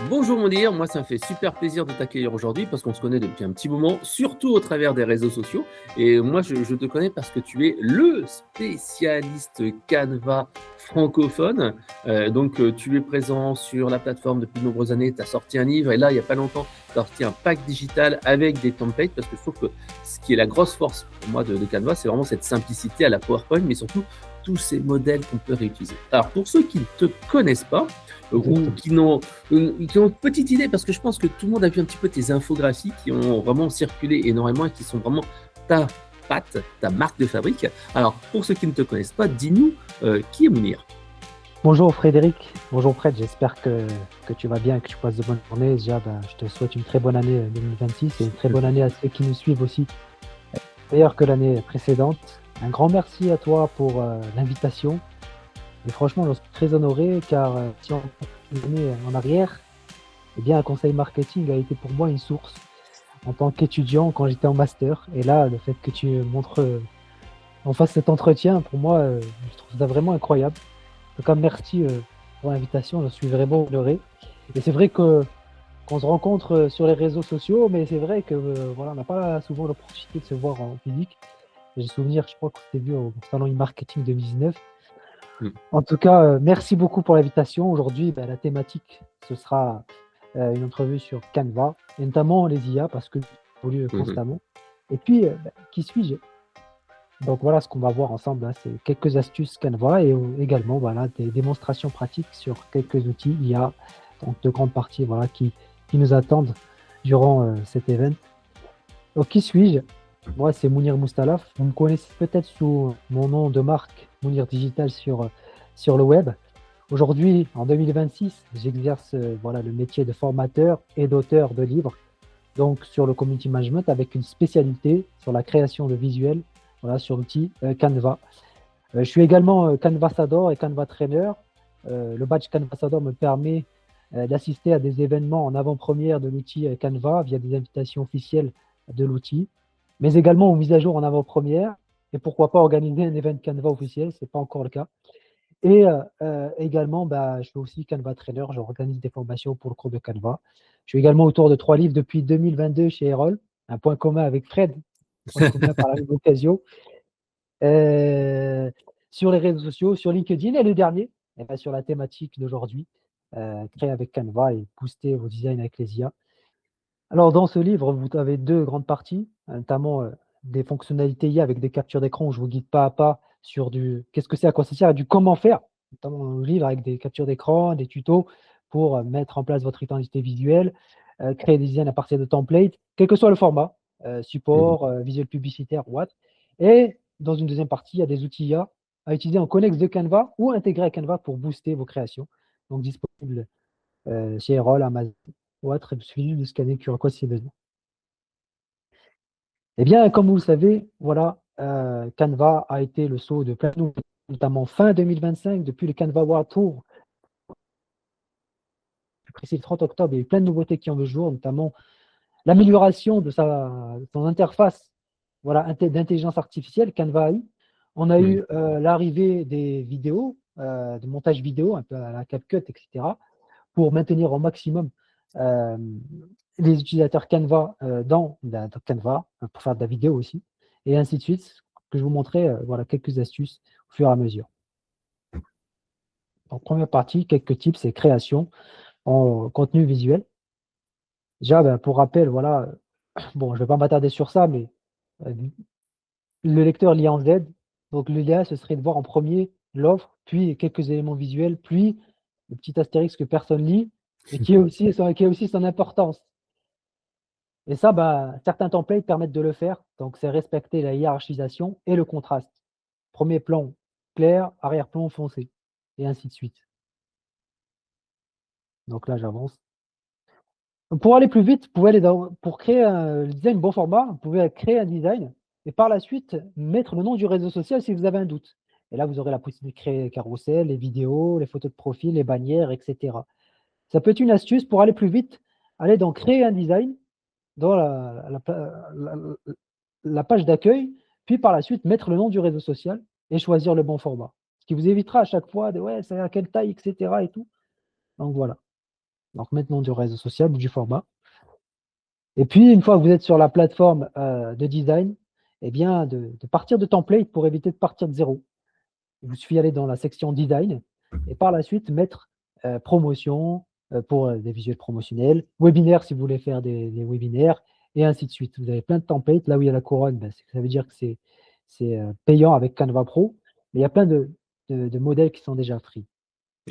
Bonjour Mounir, moi ça me fait super plaisir de t'accueillir aujourd'hui parce qu'on se connaît depuis un petit moment, surtout au travers des réseaux sociaux. Et moi je te connais parce que tu es le spécialiste Canva francophone. Tu es présent sur la plateforme depuis de nombreuses années, tu as sorti un livre et là il n'y a pas longtemps, tu as sorti un pack digital avec des templates parce que je trouve que ce qui est la grosse force pour moi de Canva, c'est vraiment cette simplicité à la PowerPoint, mais surtout tous ces modèles qu'on peut réutiliser. Alors pour ceux qui ne te connaissent pas, ou qui ont une petite idée, parce que je pense que tout le monde a vu un petit peu tes infographies qui ont vraiment circulé énormément et qui sont vraiment ta patte, ta marque de fabrique. Alors, pour ceux qui ne te connaissent pas, dis-nous qui est Mounir. Bonjour Frédéric, bonjour Fred, j'espère que tu vas bien et que tu passes de bonnes journées. Déjà, je te souhaite une très bonne année 2026 et une très bonne année à ceux qui nous suivent aussi, meilleure que l'année précédente. Un grand merci à toi pour l'invitation. Et franchement, je suis très honoré car si on remet en arrière, eh bien, un conseil marketing a été pour moi une source en tant qu'étudiant quand j'étais en master. Et là, le fait que tu montres en face cet entretien, pour moi, je trouve ça vraiment incroyable. En tout cas, merci pour l'invitation, je suis vraiment honoré. Et c'est vrai qu'on se rencontre sur les réseaux sociaux, mais c'est vrai que voilà, on n'a pas souvent l'opportunité de se voir en physique. J'ai souvenir, je crois qu'on s'était vu au salon e-marketing 2019. En tout cas, merci beaucoup pour l'invitation. Aujourd'hui, la thématique, ce sera une entrevue sur Canva, et notamment les IA, parce que j'évolue constamment. Et puis, qui suis-je? Donc voilà ce qu'on va voir ensemble, hein, c'est quelques astuces Canva et également voilà, des démonstrations pratiques sur quelques outils IA, donc de grandes parties voilà, qui nous attendent durant cet event. Donc qui suis-je? Moi, c'est Mounir Moustalaf. Vous me connaissez peut-être sous mon nom de marque Mounir Digital sur le web. Aujourd'hui, en 2026, j'exerce voilà, le métier de formateur et d'auteur de livres, donc sur le community management avec une spécialité sur la création de visuels, voilà, sur l'outil Canva. Je suis également Canvasador et Canva Trainer. Le badge Canvasador me permet d'assister à des événements en avant-première de l'outil Canva via des invitations officielles de l'outil, mais également aux mises à jour en avant-première, et pourquoi pas organiser un event Canva officiel, ce n'est pas encore le cas. Et également, je suis aussi Canva Trainer, j'organise des formations pour le cours de Canva. Je suis également auteur de 3 livres depuis 2022 chez Erol, un point commun avec Fred, on se souvient par la même occasion. Sur les réseaux sociaux, sur LinkedIn, et le dernier, sur la thématique d'aujourd'hui, créer avec Canva et booster vos designs avec les IA. Alors, dans ce livre, vous avez 2 grandes parties, notamment des fonctionnalités IA avec des captures d'écran où je vous guide pas à pas sur du qu'est-ce que c'est, à quoi ça sert et du comment faire, notamment un livre avec des captures d'écran, des tutos pour mettre en place votre identité visuelle, créer des designs à partir de templates, quel que soit le format, support, visuel publicitaire ou autre. Et dans une deuxième partie, il y a des outils IA à utiliser en connexe de Canva ou intégrés à Canva pour booster vos créations. Donc disponible chez Erol, Amazon ou autre, il suffit de scanner le QR code si besoin. Eh bien, comme vous le savez, voilà, Canva a été le sceau de plein de nouveautés, notamment fin 2025, depuis le Canva World Tour, plus précis le 30 octobre, il y a eu plein de nouveautés qui ont vu le jour, notamment l'amélioration de son interface voilà, d'intelligence artificielle, Canva AI. On a eu l'arrivée des vidéos, de montage vidéo, un peu à la CapCut, etc., pour maintenir au maximum les utilisateurs Canva dans Canva, pour faire de la vidéo aussi, et ainsi de suite, que je vous montrerai voilà, quelques astuces au fur et à mesure. Donc, première partie, quelques tips et création en contenu visuel. Déjà, pour rappel, voilà, bon, je ne vais pas m'attarder sur ça, mais le lecteur lit en Z, donc l'idéal, ce serait de voir en premier l'offre, puis quelques éléments visuels, puis le petit astérix que personne lit, et qui a aussi son importance. Et ça, certains templates permettent de le faire. Donc, c'est respecter la hiérarchisation et le contraste. Premier plan clair, arrière-plan foncé, et ainsi de suite. Donc là, j'avance. Pour aller plus vite, vous pouvez aller pour créer un design bon format, vous pouvez créer un design et par la suite mettre le nom du réseau social si vous avez un doute. Et là, vous aurez la possibilité de créer les carousels, les vidéos, les photos de profil, les bannières, etc. Ça peut être une astuce pour aller plus vite. Allez donc créer un design dans la page d'accueil, puis par la suite mettre le nom du réseau social et choisir le bon format. Ce qui vous évitera à chaque fois de ouais, c'est à quelle taille, etc. et tout. Donc voilà. donc maintenant du réseau social ou du format. Et puis, une fois que vous êtes sur la plateforme de design, eh bien, de partir de template pour éviter de partir de zéro. Il vous suffit d'aller dans la section design et par la suite mettre promotion pour des visuels promotionnels, webinaire si vous voulez faire des webinaires et ainsi de suite. Vous avez plein de templates. Là où il y a la couronne, ben, ça veut dire que c'est payant avec Canva Pro, mais il y a plein de modèles qui sont déjà free.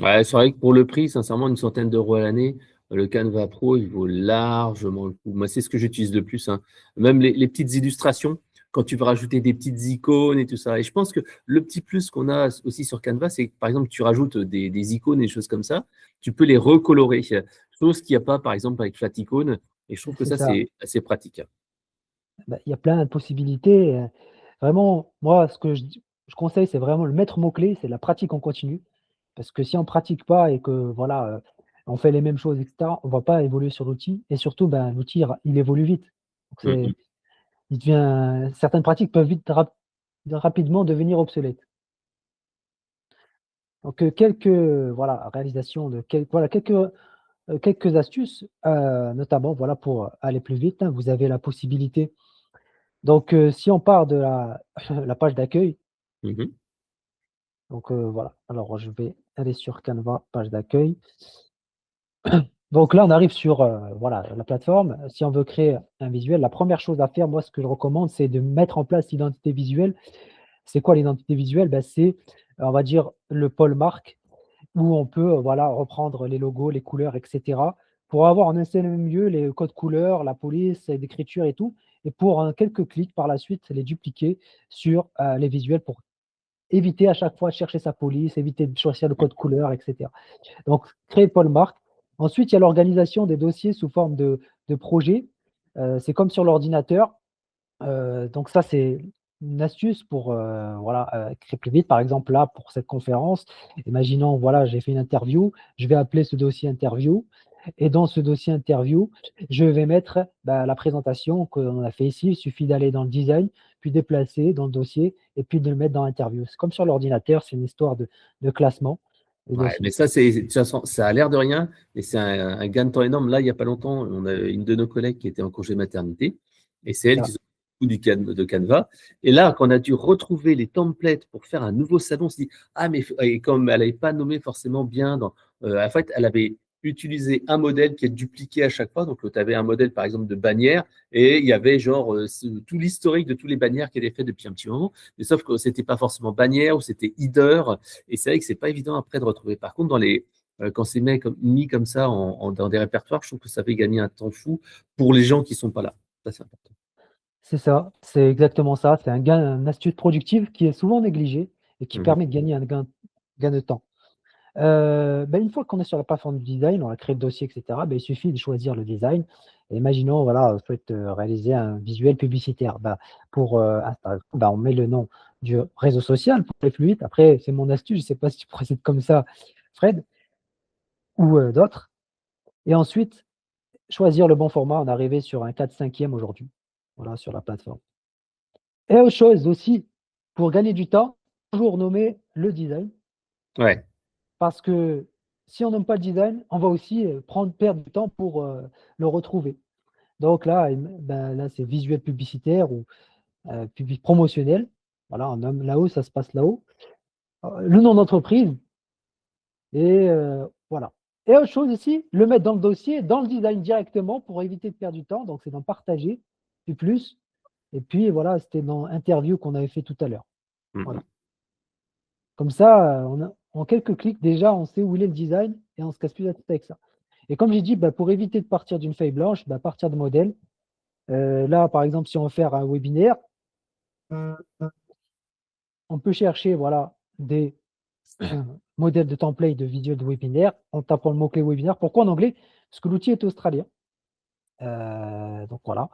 Ouais, c'est vrai que pour le prix, sincèrement, une centaine d'euros à l'année, le Canva Pro, il vaut largement le coup. Moi, c'est ce que j'utilise le plus, hein. Même les petites illustrations, quand tu veux rajouter des petites icônes et tout ça. Et je pense que le petit plus qu'on a aussi sur Canva, c'est que, par exemple, tu rajoutes des icônes et des choses comme ça, tu peux les recolorer. Chose qu'il n'y a pas, par exemple, avec Flaticone. Et je trouve que C'est ça, ça. c'est assez pratique. Bah, il y a plein de possibilités. Vraiment, moi, ce que je conseille, c'est vraiment le maître mot-clé, c'est la pratique en continu. Parce que si on pratique pas et que voilà, on fait les mêmes choses, et cetera, on va pas évoluer sur l'outil et surtout, ben, l'outil il évolue vite. Donc Mm, mm. il devient certaines pratiques peuvent vite rapidement devenir obsolètes. Donc, quelques, voilà, réalisations de quelques astuces, notamment, voilà, pour aller plus vite, hein. Vous avez la possibilité donc, si on part de la la page d'accueil, Mhm. donc, voilà, alors je vais aller sur Canva, page d'accueil. Donc là, on arrive sur, voilà, la plateforme. Si on veut créer un visuel, la première chose à faire, moi, ce que je recommande, c'est de mettre en place l'identité visuelle. C'est quoi l'identité visuelle? Bah, c'est, on va dire, le pôle marque où on peut, voilà, reprendre les logos, les couleurs et cetera, pour avoir en un seul et même lieu les codes couleurs, la police d'écriture et tout et pour, quelques clics par la suite, les dupliquer sur, les visuels pour éviter à chaque fois de chercher sa police, éviter de choisir le code couleur et cetera. Donc créer pôle marque. Ensuite, il y a l'organisation des dossiers sous forme de projets. C'est comme sur l'ordinateur. Donc ça, c'est une astuce pour, voilà, écrire plus vite. Par exemple, là, pour cette conférence, imaginons, voilà, j'ai fait une interview, je vais appeler ce dossier interview et dans ce dossier interview, je vais mettre, bah, la présentation qu'on a fait ici. Il suffit d'aller dans le design, puis déplacer dans le dossier et puis de le mettre dans l'interview. C'est comme sur l'ordinateur, c'est une histoire de classement de Ouais, dossier. mais ça, de toute façon, ça a l'air de rien, mais c'est un gain de temps énorme. Là, il n'y a pas longtemps, on a une de nos collègues qui était en congé maternité, et c'est elle qui Voilà. s'occupe de Canva. Et là, quand on a dû retrouver les templates pour faire un nouveau salon, on s'est dit, ah, mais et comme elle n'avait pas nommé forcément bien, en fait, elle avait utilisé un modèle qui est dupliqué à chaque fois. Donc, tu avais un modèle, par exemple, de bannière, et il y avait genre tout l'historique de tous les bannières qu'elle avait fait depuis un petit moment. Mais sauf que c'était pas forcément bannière ou c'était header. Et c'est vrai que c'est pas évident après de retrouver. Par contre, quand c'est mis comme ça dans des répertoires, je trouve que ça fait gagner un temps fou pour les gens qui sont pas là. Ça, c'est important. C'est ça, c'est exactement ça. C'est un gain, une astuce productive qui est souvent négligée et qui Mhm. permet de gagner un gain de temps. Bah, une fois qu'on est sur la plateforme du design, on a créé le dossier et cetera, bah, il suffit de choisir le design. Et imaginons, voilà, on souhaite, réaliser un visuel publicitaire. Bah, pour, bah, on met le nom du réseau social pour aller plus vite. Après, c'est mon astuce, je ne sais pas si tu procèdes comme ça, Fred, ou, d'autres. Et ensuite, choisir le bon format. On est arrivé sur un 4/5 aujourd'hui, voilà, sur la plateforme. Et autre chose aussi, pour gagner du temps, toujours nommer le design. Ouais, Parce que si on n'aime pas le design, on va aussi, perdre du temps pour, le retrouver. Donc là, ben, là, c'est visuel publicitaire ou, promotionnel. Voilà, on nomme là-haut, ça se passe là-haut. Le nom d'entreprise et voilà. Et autre chose aussi, le mettre dans le dossier, dans le design directement pour éviter de perdre du temps. Donc c'est dans partager, puis plus et puis voilà, c'était dans interview qu'on avait fait tout à l'heure. Voilà. Mhm. Comme ça, en quelques clics déjà, on sait où il est le design et on ne se casse plus la tête avec ça. Et comme j'ai dit, bah, pour éviter de partir d'une feuille blanche, bah, partir de modèles. Là, par exemple, si on veut faire un webinaire, on peut chercher voilà, des modèles de template de vidéo de webinaire en tapant le mot-clé webinaire. Pourquoi en anglais? Parce que l'outil est australien. Donc voilà.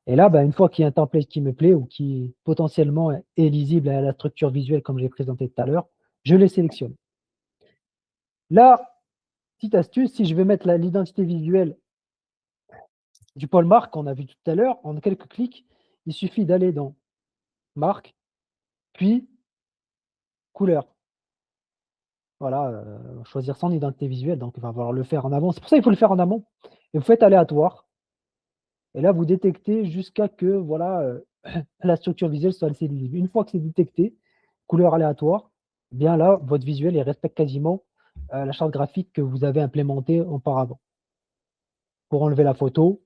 Et là, bah, une fois qu'il y a un template qui me plaît ou qui potentiellement est lisible à la structure visuelle comme j'ai présenté tout à l'heure, je les sélectionne. Là, petite astuce, si je veux mettre l'identité visuelle du pôle marque qu'on a vu tout à l'heure, en quelques clics, il suffit d'aller dans marque, puis couleur. voilà, choisir son identité visuelle, donc il va falloir le faire en amont. C'est pour ça qu'il faut le faire en amont et vous faites aléatoire et là, vous détectez jusqu'à que, voilà, la structure visuelle soit assez lisible. Une fois que c'est détecté, couleur aléatoire, bien là, votre visuel, il respecte quasiment, la charte graphique que vous avez implémentée auparavant. Pour enlever la photo,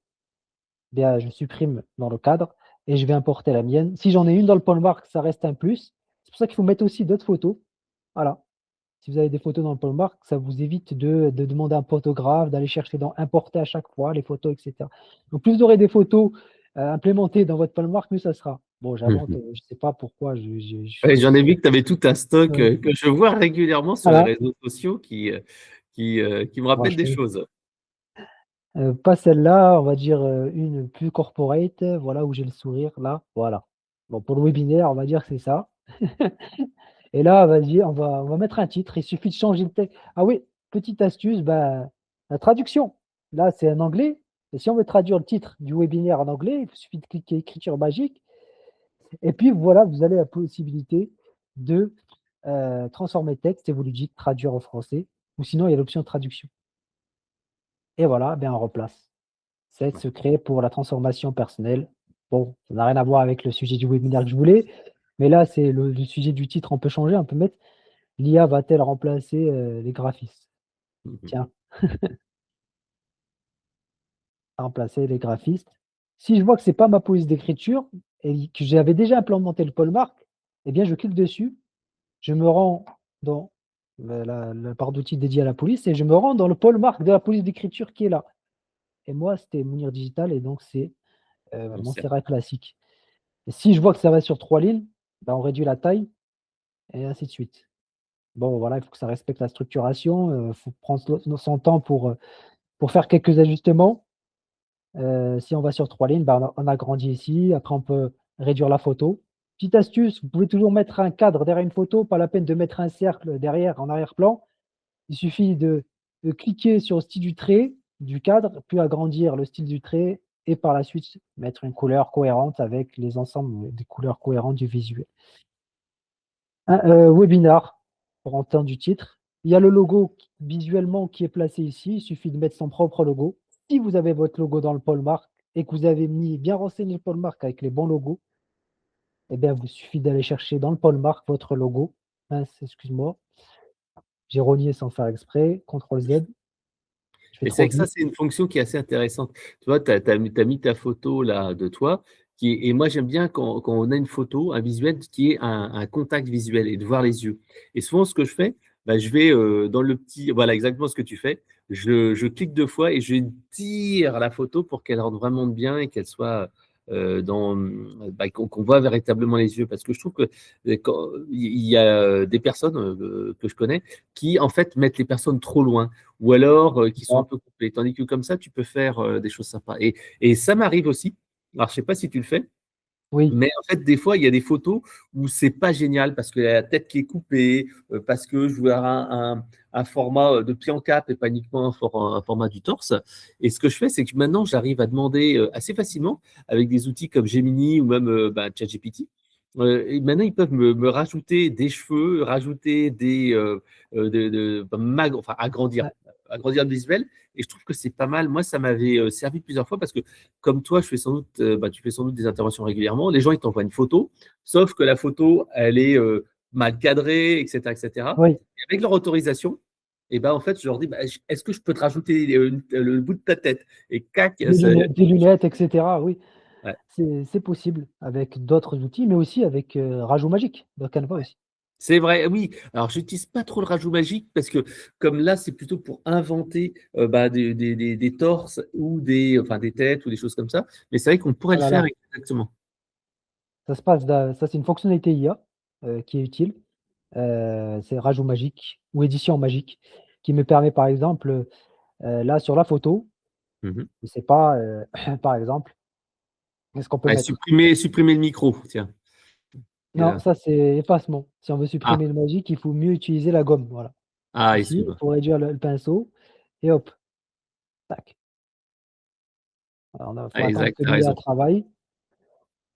bien, je supprime dans le cadre et je vais importer la mienne. Si j'en ai une dans le Polmark, ça reste un plus. C'est pour ça qu'il faut mettre aussi d'autres photos. Voilà. Si vous avez des photos dans le Polmark, ça vous évite de demander à un photographe, d'aller chercher dans importer à chaque fois les photos, et cetera. Donc plus vous aurez des photos, implémentées dans votre Polmark, mieux ça sera. Bon, j'invente, je ne sais pas pourquoi je Ouais, fais j'en ai vu que tu avais tout un stock ouais, que je vois régulièrement sur les voilà. réseaux sociaux qui me Bon, rappellent je des fais, choses. pas celle-là, on va dire, une plus corporate, voilà, où j'ai le sourire là, voilà. Bon, pour le webinaire, on va dire que c'est ça. Et là, vas-y, on va mettre un titre, il suffit de changer le texte. Ah oui, petite astuce, bah, la traduction. Là, c'est en anglais. Et si on veut traduire le titre du webinaire en anglais, il suffit de cliquer écriture magique. Et puis voilà, vous avez la possibilité de transformer le texte et vous lui dites traduire en français. Ou sinon, il y a l'option traduction. Et voilà, ben on replace. C'est Ouais. secret pour la transformation personnelle. Bon, ça n'a rien à voir avec le sujet du webinaire que je voulais, mais là, c'est le sujet du titre, on peut changer, on peut mettre l'IA va-t-elle remplacer, les graphistes? Mhm. Tiens, remplacer les graphistes. Si je vois que c'est pas ma police d'écriture et que j'avais déjà implémenté le Polmark, eh bien, je clique dessus, je me rends dans la barre d'outils dédiée à la police et je me rends dans le Polmark de la police d'écriture qui est là. Et moi, c'était Mounir Digital et donc c'est, Bon, c'est Montserrat Classique. Et si je vois que ça va sur 3 lignes, bah, on réduit la taille et ainsi de suite. Bon, voilà, il faut que ça respecte la structuration, il faut prendre son temps pour faire quelques ajustements. Si on va sur 3 lignes, bah, on agrandit ici. Après, on peut réduire la photo. Petite astuce, vous pouvez toujours mettre un cadre derrière une photo, pas la peine de mettre un cercle derrière en arrière-plan. Il suffit de cliquer sur le style du trait du cadre, puis agrandir le style du trait et par la suite mettre une couleur cohérente avec les ensembles des couleurs cohérentes du visuel. Un, webinar, pour entendre du titre. Il y a le logo visuellement qui est placé ici. Il suffit de mettre son propre logo. Si vous avez votre logo dans le Polmark et que vous avez mis bien renseigné le Polmark avec les bons logos, eh bien, il suffit d'aller chercher dans le Polmark votre logo. Mince, excuse-moi, j'ai rogné sans faire exprès. CTRL Z, je vais Mais c'est trop vrai que ça, vite. c'est une fonction qui est assez intéressante. Tu vois, tu as mis ta photo là de toi, et moi j'aime bien quand on a une photo, un visuel qui est un contact visuel et de voir les yeux. Et souvent, ce que je fais, bah, je vais dans le petit, voilà exactement ce que tu fais. Je clique 2 fois et je tire la photo pour qu'elle rentre vraiment bien et qu'elle soit bah, qu'on voit véritablement les yeux. Parce que je trouve que il y a des personnes que je connais qui en fait mettent les personnes trop loin ou alors qui sont un D'accord. peu coupés. Tandis que comme ça, tu peux faire des choses sympas. Et ça m'arrive aussi. Alors, je sais pas si tu le fais, Oui, mais en fait, des fois, il y a des photos où c'est pas génial parce qu'il y a la tête qui est coupée, parce que je veux un format de pied en cap et pas uniquement un format du torse. Et ce que je fais, c'est que maintenant, j'arrive à demander assez facilement avec des outils comme Gemini ou même bah, ChatGPT. Et maintenant, ils peuvent me rajouter des cheveux, rajouter enfin, ouais, agrandir le visuel. Et je trouve que c'est pas mal. Moi, ça m'avait servi plusieurs fois parce que comme toi, je fais sans doute, bah, tu fais sans doute des interventions régulièrement. Les gens, ils t'envoient une photo, sauf que la photo, elle est mal cadrée, etc., etc. oui, Et avec leur autorisation, et ben en fait, je leur dis, bah, est-ce que je peux te rajouter le bout de ta tête? Et cac, des lunettes, et cetera, oui, ouais, c'est possible avec d'autres outils, mais aussi avec, Rajout Magique de Canva ouais. aussi. C'est vrai, oui. Alors, j'utilise pas trop le rajout magique parce que comme là, c'est plutôt pour inventer bah, des torses ou enfin, des têtes ou des choses comme ça. Mais c'est vrai qu'on pourrait Ah le là faire là. exactement. Ça, c'est une fonctionnalité IA, qui est utile. C'est rajout magique ou édition magique qui me permet par exemple, là sur la photo, Mhm. je sais pas, par exemple, qu'est-ce qu'on peut Ouais, mettre? supprimer le micro, tiens. Et Non, là. ça c'est effacement. Si on veut Ah, supprimer le magique, il faut mieux utiliser la gomme, voilà. ah, Ici, il excuse-moi. faut réduire le pinceau et hop, tac. Alors il Ah, faut attendre exact, que tu as l'IA raison. travaille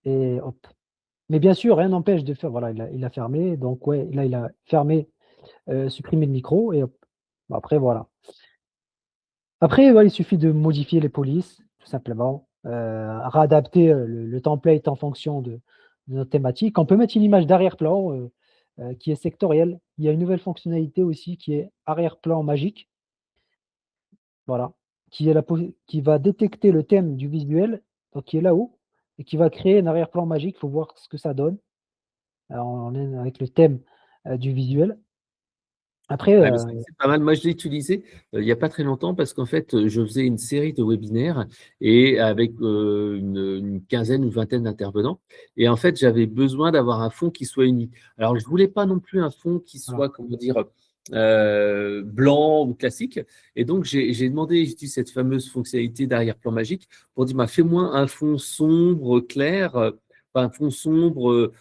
et hop. Mais bien sûr, rien n'empêche de faire voilà, il a fermé, donc ouais, là il a fermé supprimer le micro et hop. Après voilà. Après, ouais, il suffit de modifier les polices, tout simplement, réadapter, le template en fonction de notre thématique. On peut mettre une image d'arrière-plan, qui est sectorielle. Il y a une nouvelle fonctionnalité aussi qui est arrière-plan magique, voilà, qui est la possi qui va détecter le thème du visuel, donc qui est là-haut et qui va créer un arrière-plan magique. Il faut voir ce que ça donne, en lien avec le thème, du visuel. Après, Ouais, mais c'est pas mal. Moi, je l'ai utilisé il y a pas très longtemps parce qu'en fait, je faisais une série de webinaires et avec une quinzaine ou vingtaine d'intervenants. Et en fait, j'avais besoin d'avoir un fond qui soit uni. Alors, je voulais pas non plus un fond qui voilà. soit, comment dire, blanc ou classique. Et donc, j'ai demandé, j'utilise cette fameuse fonctionnalité d'arrière-plan magique pour dire, bah, fais-moi un fond sombre, clair, enfin, un fond sombre,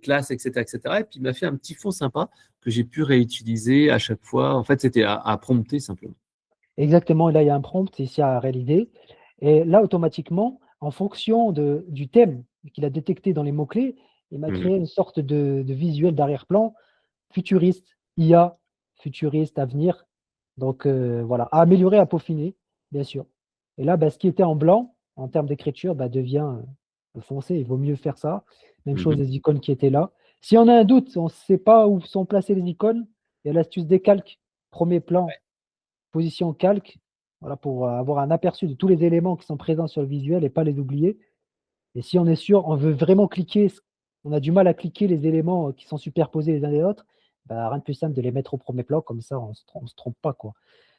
classe, etc., etc. Et puis, il m'a fait un petit fond sympa que j'ai pu réutiliser à chaque fois. En fait, c'était à prompter simplement. Exactement, et là, il y a un prompt ici à réaliser et là, automatiquement, en fonction du thème qu'il a détecté dans les mots-clés, il m'a Mmh. créé une sorte de visuel d'arrière-plan futuriste, IA, futuriste, avenir, donc voilà, à améliorer, à peaufiner, bien sûr et là, bah, ce qui était en blanc, en termes d'écriture, bah, devient, foncé. Il vaut mieux faire ça. Même chose Mmh. des icônes qui étaient là. Si on a un doute, on ne sait pas où sont placées les icônes, il y a l'astuce décalque, premier plan, position calque, voilà, pour avoir un aperçu de tous les éléments qui sont présents sur le visuel et pas les oublier. Et si on est sûr, on veut vraiment cliquer, on a du mal à cliquer les éléments qui sont superposés les uns les autres, bah, rien de plus simple de les mettre au premier plan, comme ça on se trompe pas, quoi.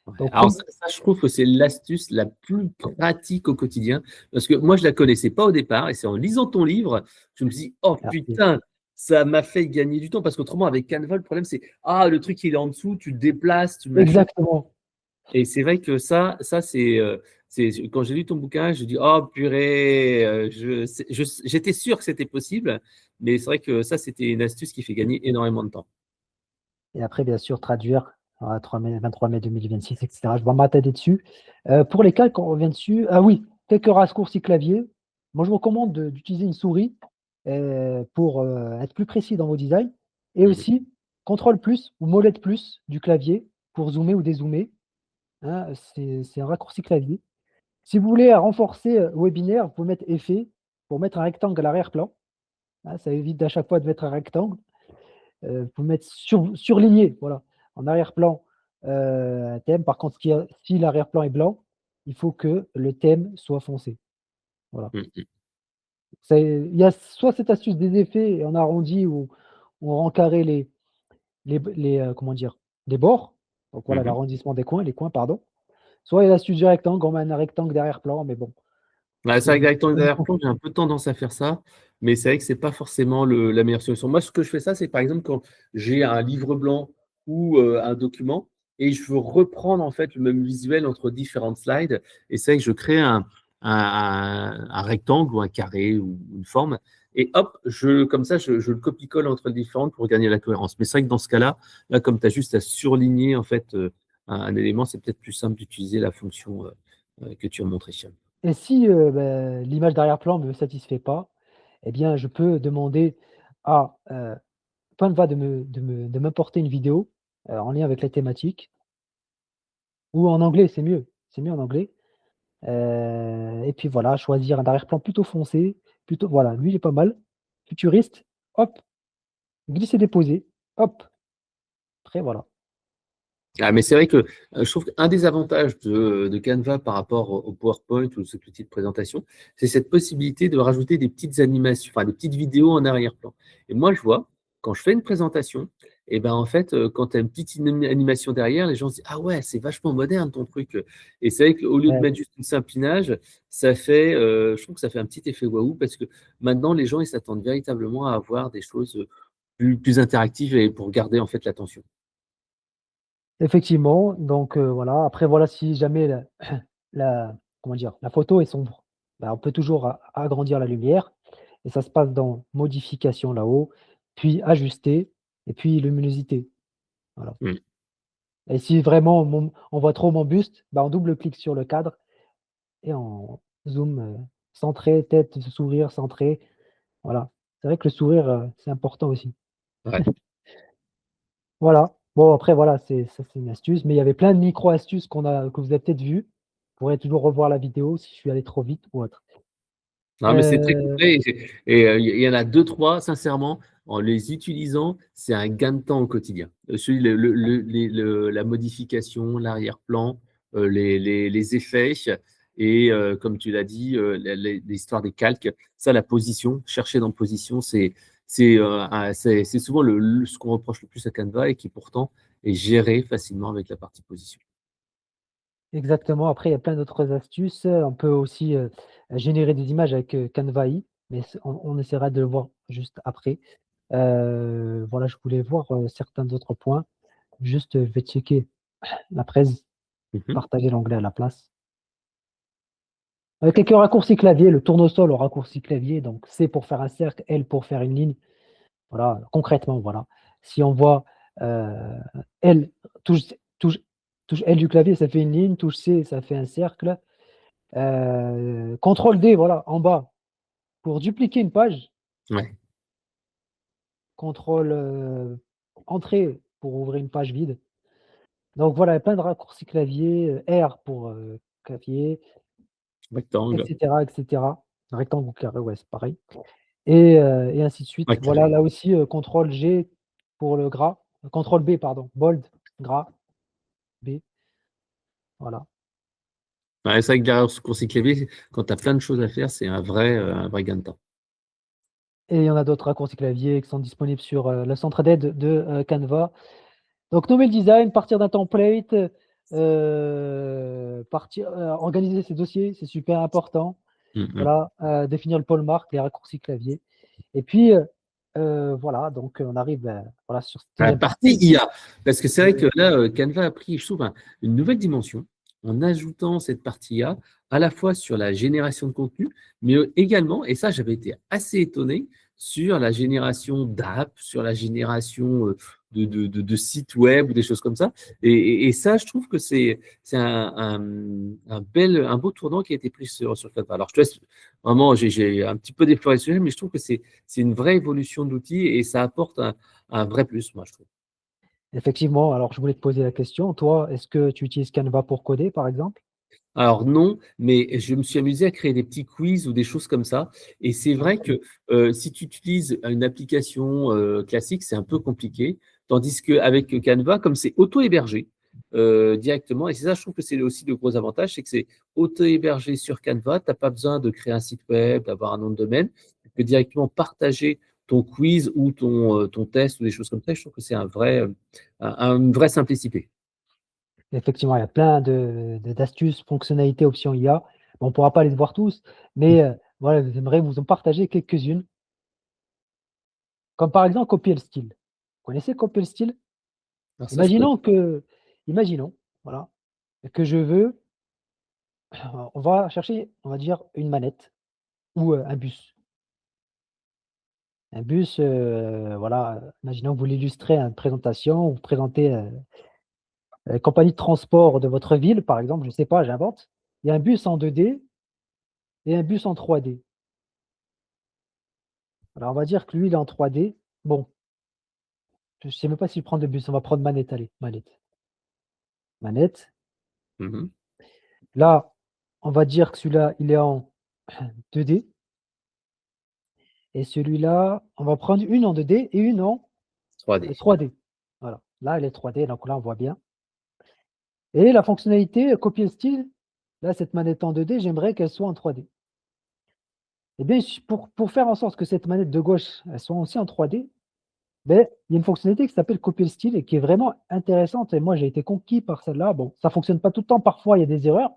Ouais. Donc Alors comme ça, je trouve que c'est l'astuce la plus pratique au quotidien parce que moi, je la connaissais pas au départ et c'est en lisant ton livre, je me suis dit: «Oh merci. putain, ça m'a fait gagner du temps» parce qu'autrement avec Canva, le problème c'est: «Ah, le truc il est en dessous, tu le déplaces, tu machin». Exactement. Et c'est vrai que ça c'est quand j'ai lu ton bouquin, je dis: «Oh purée, j'étais sûr que c'était possible», mais c'est vrai que ça, c'était une astuce qui fait gagner énormément de temps. Et après, bien sûr, traduire, 23 mai 2026 et cetera. Je vais m'attarder dessus. Pour les calques, on revient dessus. Ah oui, quelques raccourcis clavier. Moi, je vous recommande d'utiliser une souris, pour, être plus précis dans vos designs et Mmh. aussi contrôle plus ou molette plus du clavier pour zoomer ou dézoomer, hein, c'est un raccourci clavier. Si vous voulez renforcer, webinaire, vous pouvez mettre effet pour mettre un rectangle à l'arrière-plan, hein, ça évite à chaque fois de mettre un rectangle. Vous pouvez mettre surligné, voilà, en arrière-plan, thème. Par contre, si l'arrière-plan est blanc, il faut que le thème soit foncé. Voilà. Mmh mh. Il y a soit cette astuce des effets et on arrondit ou on rend carré comment dire? Les bords. Donc voilà, Mmh. l'arrondissement des coins, les coins, pardon. Soit il y a l'astuce du rectangle, on met un rectangle d'arrière-plan, mais bon, Ouais, c'est c'est vrai que du rectangle c'est du d'arrière-plan, confort. j'ai un peu tendance à faire ça, mais c'est vrai que c'est pas forcément la meilleure solution. Moi, ce que je fais ça, c'est par exemple quand j'ai un livre blanc ou un document et je veux reprendre en fait le même visuel entre différentes slides et c'est vrai que je crée un rectangle ou un carré ou une forme et hop, comme ça, je le copie-colle entre les différentes pour gagner la cohérence. Mais c'est vrai que dans ce cas-là, là, comme tu as juste à surligner en fait un élément, c'est peut-être plus simple d'utiliser la fonction que tu as montrée. Et si, l'image d'arrière-plan ne me satisfait pas, eh bien, je peux demander à, Canva de m'apporter une vidéo, en lien avec la thématique ou en anglais, c'est mieux en anglais, et puis voilà, choisir un arrière-plan plutôt foncé, plutôt voilà, lui il est pas mal, futuriste, hop, glisser-déposer, hop, après voilà. Ah, mais c'est vrai que je trouve qu'un des avantages de Canva par rapport au PowerPoint ou cet outil de présentation, c'est cette possibilité de rajouter des petites animations, enfin des petites vidéos en arrière-plan. Et moi, je vois, quand je fais une présentation, et ben en fait, quand tu as une petite animation derrière, les gens se disent: «Ah ouais, c'est vachement moderne ton truc». Et c'est vrai qu'au lieu de Ouais, mettre juste une simple image, je trouve que ça fait un petit effet waouh parce que maintenant les gens ils s'attendent véritablement à avoir des choses plus interactives et pour garder en fait l'attention. effectivement, donc voilà, après voilà, si jamais la comment dire? La photo est sombre, bah, on peut toujours agrandir la lumière et ça se passe dans modification là-haut, puis ajuster et puis luminosité, voilà. Mmh. Et si vraiment on voit trop mon buste, bah, on double-clique sur le cadre et on zoom, centré, tête, sourire centré, voilà. C'est vrai que le sourire, c'est important aussi. Ouais. Voilà. Bon, après, voilà, ça, c'est une astuce, mais il y avait plein de micro-astuces que vous avez peut-être vues. Vous pourrez toujours revoir la vidéo si je suis allé trop vite ou autre. Non, mais c'est très Euh, complet il y en a deux, trois, sincèrement, en les utilisant, c'est un gain de temps au quotidien. La modification, l'arrière-plan, les effets et comme tu l'as dit, l'histoire des calques, ça, la position, chercher dans position, c'est souvent ce qu'on reproche le plus à Canva et qui pourtant est géré facilement avec la partie position. Exactement. Après, il y a plein d'autres astuces. On peut aussi générer des images avec Canva AI, mais on essaiera de le voir juste après. Voilà, je voulais voir certains autres points. Juste, je vais checker la presse, Mhm. partager l'onglet à la place. Avec quelques raccourcis clavier, le tournesol au raccourci clavier, donc C pour faire un cercle, L pour faire une ligne. Voilà, concrètement, voilà. Si on voit L, touche, touche, touche L du clavier, ça fait une ligne, touche C, ça fait un cercle. CTRL D, voilà, en bas, pour dupliquer une page. Ouais, CTRL Entrée pour ouvrir une page vide. Donc voilà, il y a plein de raccourcis clavier, R pour clavier, rectangle, et cetera. Rectangle ou carré, ouais, c'est pareil. Et ainsi de suite. ouais, Voilà, carré. là aussi, CTRL G pour le gras, CTRL B, pardon, bold, gras, B, voilà. Ouais, c'est vrai que derrière ce coursier clavier, quand tu as plein de choses à faire, c'est un vrai gain de temps. Et il y en a d'autres raccourcis clavier qui sont disponibles sur le centre d'aide de Canva. Donc nommer le design, partir d'un template, organiser ses dossiers, c'est super important. Mhm. Voilà, définir le pôle marque, les raccourcis clavier. Et puis, voilà, donc on arrive, voilà, sur cette La deuxième partie partie. IA, parce que c'est vrai que Et là, Canva a pris, je trouve, une nouvelle dimension en ajoutant cette partie IA, à la fois sur la génération de contenu, mais également, et ça j'avais été assez étonné, sur la génération d'app, sur la génération de sites web ou des choses comme ça. Et ça, je trouve que c'est un beau tournant qui a été pris sur Canva. Alors, je te laisse, vraiment, j'ai un petit peu défloré le sujet, mais je trouve que c'est une vraie évolution d'outils et ça apporte un vrai plus, moi, je trouve. effectivement, alors je voulais te poser la question, toi, est-ce que tu utilises Canva pour coder, par exemple? Alors non, mais je me suis amusé à créer des petits quiz ou des choses comme ça. Et c'est vrai OK. que si tu utilises une application classique, c'est un peu compliqué. Tandis qu'avec Canva, comme c'est auto-hébergé directement, et c'est ça, je trouve que c'est aussi le gros avantage, c'est que c'est auto-hébergé sur Canva. Tu n'as pas besoin de créer un site web, d'avoir un nom de domaine. Tu peux directement partager ton quiz ou ton test ou des choses comme ça. Je trouve que c'est une vraie simplicité. Effectivement, il y a plein d'astuces, fonctionnalités, options IA. Bon, on ne pourra pas les voir tous, mais voilà, j'aimerais vous en partager quelques-unes, comme par exemple copier le style. Vous connaissez copier le style? Alors ça, je connais. Imaginons que imaginons, voilà, que je veux on va chercher, on va dire, une manette ou un bus. Un bus, voilà, imaginons que vous l'illustrez à une présentation, vous présentez, compagnie de transport de votre ville, par exemple, je ne sais pas, j'invente. Il y a un bus en 2D et un bus en 3D. Alors on va dire que lui, il est en 3D. Bon, je ne sais même pas s'il prend de bus, on va prendre manette, allez, manette. Manette. Mhm. Là, on va dire que celui-là, il est en 2D et celui-là, on va prendre une en 2D et une en 3D. 3D. Voilà, là, elle est 3D, donc là, on voit bien. Et la fonctionnalité, copier le style, là, cette manette en 2D, j'aimerais qu'elle soit en 3D. Eh bien, pour faire en sorte que cette manette de gauche, elle soit aussi en 3D, ben, il y a une fonctionnalité qui s'appelle copier le style et qui est vraiment intéressante. Et moi, j'ai été conquis par celle-là. Bon, ça fonctionne pas tout le temps, parfois il y a des erreurs,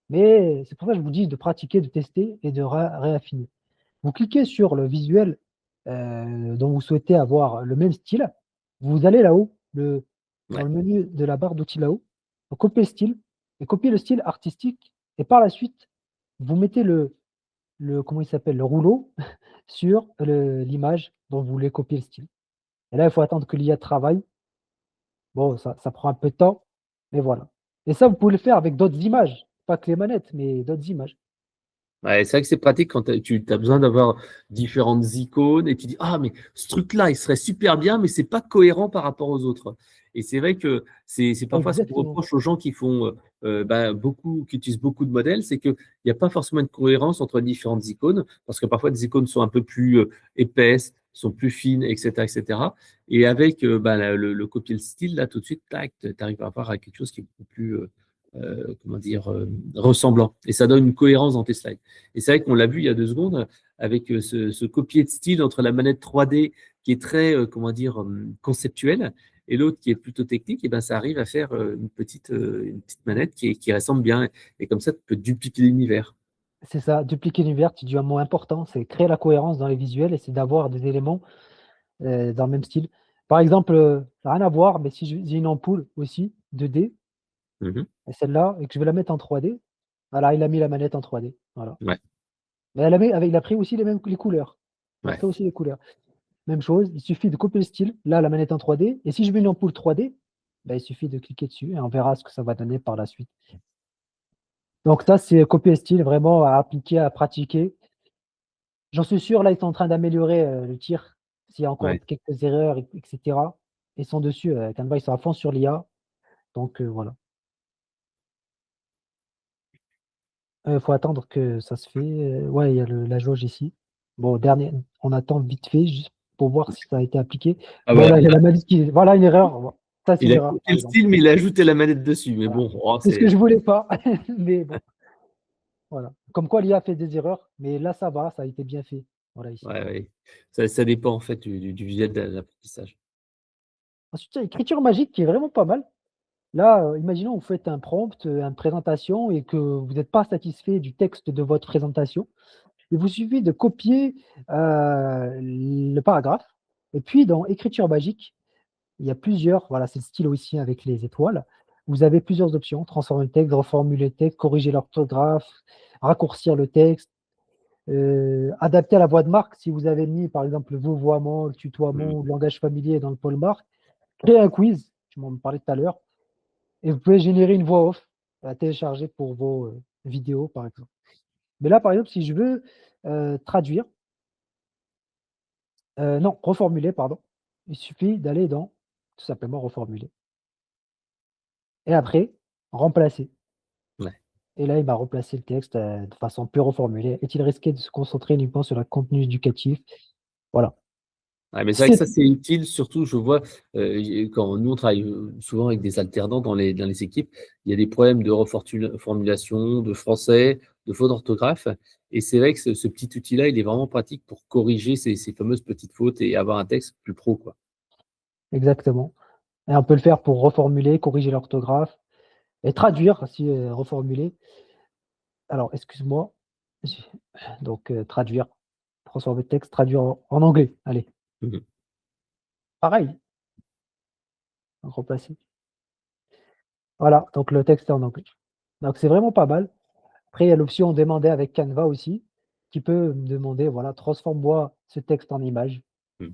mais c'est pour ça que je vous dis de pratiquer, de tester et de réaffiner. Vous cliquez sur le visuel dont vous souhaitez avoir le même style. Vous allez là-haut, dans Ouais. le menu de la barre d'outils là-haut, vous copiez le style et copiez le style artistique. Et par la suite, vous mettez comment il s'appelle, le rouleau sur l'image dont vous voulez copier le style. Et là, il faut attendre que l'IA travaille. Bon, ça prend un peu de temps, mais voilà. Et ça, vous pouvez le faire avec d'autres images, pas que les manettes, mais d'autres images. Ouais, c'est vrai que c'est pratique quand tu as besoin d'avoir différentes icônes et tu dis: «Ah mais ce truc-là, il serait super bien, mais c'est pas cohérent par rapport aux autres». Et c'est vrai que c'est parfois ce qu'on Exactement. reproche aux gens qui font, beaucoup qui utilisent beaucoup de modèles, c'est qu'il y a pas forcément de cohérence entre différentes icônes, parce que parfois des icônes sont un peu plus, épaisses, sont plus fines et cetera et cetera. Et avec, le copier le style là tout de suite, tac, tu arrives à avoir quelque chose qui est beaucoup plus, comment dire? Ressemblant, et ça donne une cohérence dans tes slides. Et c'est vrai qu'on l'a vu il y a 2 secondes avec, ce copier de style entre la manette 3D qui est très, comment dire? Conceptuelle, et l'autre qui est plutôt technique, et ben, ça arrive à faire, une petite manette qui ressemble bien, et comme ça tu peux dupliquer l'univers. C'est ça, dupliquer l'univers, tu dis un mot important, c'est créer la cohérence dans les visuels et c'est d'avoir des éléments, dans le même style. Par exemple, ça a rien à voir, mais si j'ai une ampoule aussi 2D Mmh mh. et celle-là et que je veux la mettre en 3D, voilà, il a mis la manette en 3D, voilà. Ouais, Mais elle a mis avec il a pris aussi les couleurs. Il a ouais. pris aussi les couleurs. Même chose, il suffit de copier le style, là la manette en 3D et si je veux une ampoule 3D, bah, il suffit de cliquer dessus et on verra ce que ça va donner par la suite. Donc ça, c'est copier le style vraiment à appliquer, à pratiquer. J'en suis sûr, là, ils sont en train d'améliorer, le tir. S'il y a encore Ouais. quelques erreurs et cetera, ils sont dessus, Canva, ils sont à fond sur l'IA, donc voilà. Faut attendre que ça se fait, ouais, il y a le la jauge ici. Bon, dernier on attend vite fait juste pour voir si ça a été appliqué. Ah Bon, bah, là, il y a là, la malice qui voilà une erreur, bon, ça c'est il une a erreur, copié par le exemple. style, mais il a ajouté la manette dessus. Mais Voilà. bon, oh, C'est ce que c'est je voulais pas, mais bon, voilà. Comme quoi l'IA fait des erreurs, mais là ça va, ça a été bien fait. Voilà ici. ouais, ouais. Ça dépend en fait du visuel de l'apprentissage. Ensuite, il y a écriture magique qui est vraiment pas mal. Là, imaginons vous faites un prompt, une présentation et que vous n'êtes pas satisfait du texte de votre présentation. Il vous suffit de copier, le paragraphe et puis dans écriture magique, il y a plusieurs voilà, c'est le stylo ici avec les étoiles. Vous avez plusieurs options, transformer le texte, reformuler le texte, corriger l'orthographe, raccourcir le texte, adapter à la voix de marque. Si vous avez mis par exemple le vouvoiement, le tutoiement Mmh. ou le langage familier dans le pôle marque, créer un quiz, tu m'en parlais tout à l'heure. Et vous pouvez générer une voix off à télécharger pour vos, vidéos, par exemple. Mais là, par exemple, si je veux, traduire, non, reformuler, pardon, il suffit d'aller dans, tout simplement, reformuler et après, remplacer Ouais. et là, il m'a remplacé le texte, de façon plus reformulée. Est-il risqué de se concentrer uniquement sur le contenu éducatif? Voilà. Ouais, mais c'est vrai que C'est ça, c'est utile, surtout, je vois, quand nous, on travaille, souvent avec des alternants dans les équipes, il y a des problèmes de formulation, de français, de fautes d'orthographe, et c'est vrai que ce petit outil-là, il est vraiment pratique pour corriger ces fameuses petites fautes et avoir un texte plus pro, quoi. exactement et on peut le faire pour reformuler, corriger l'orthographe et traduire si, reformuler. Alors, excuse-moi, j'ai donc traduire, transformer le texte, traduire en anglais, allez. Mmh mh. Pareil, remplacer. Voilà, donc le texte est en anglais. Donc c'est vraiment pas mal. Après, il y a l'option demander avec Canva aussi, qui peut me demander, voilà: «Transforme-moi ce texte en image». Mmh.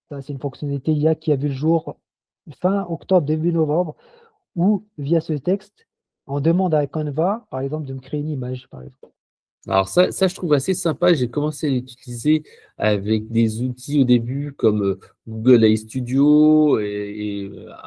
Ça, c'est une fonctionnalité IA qui a vu le jour fin octobre, début novembre, où via ce texte, on demande à Canva, par exemple, de me créer une image, par exemple. Alors ça, je trouve assez sympa. J'ai commencé à l'utiliser avec des outils au début comme, Google AI Studio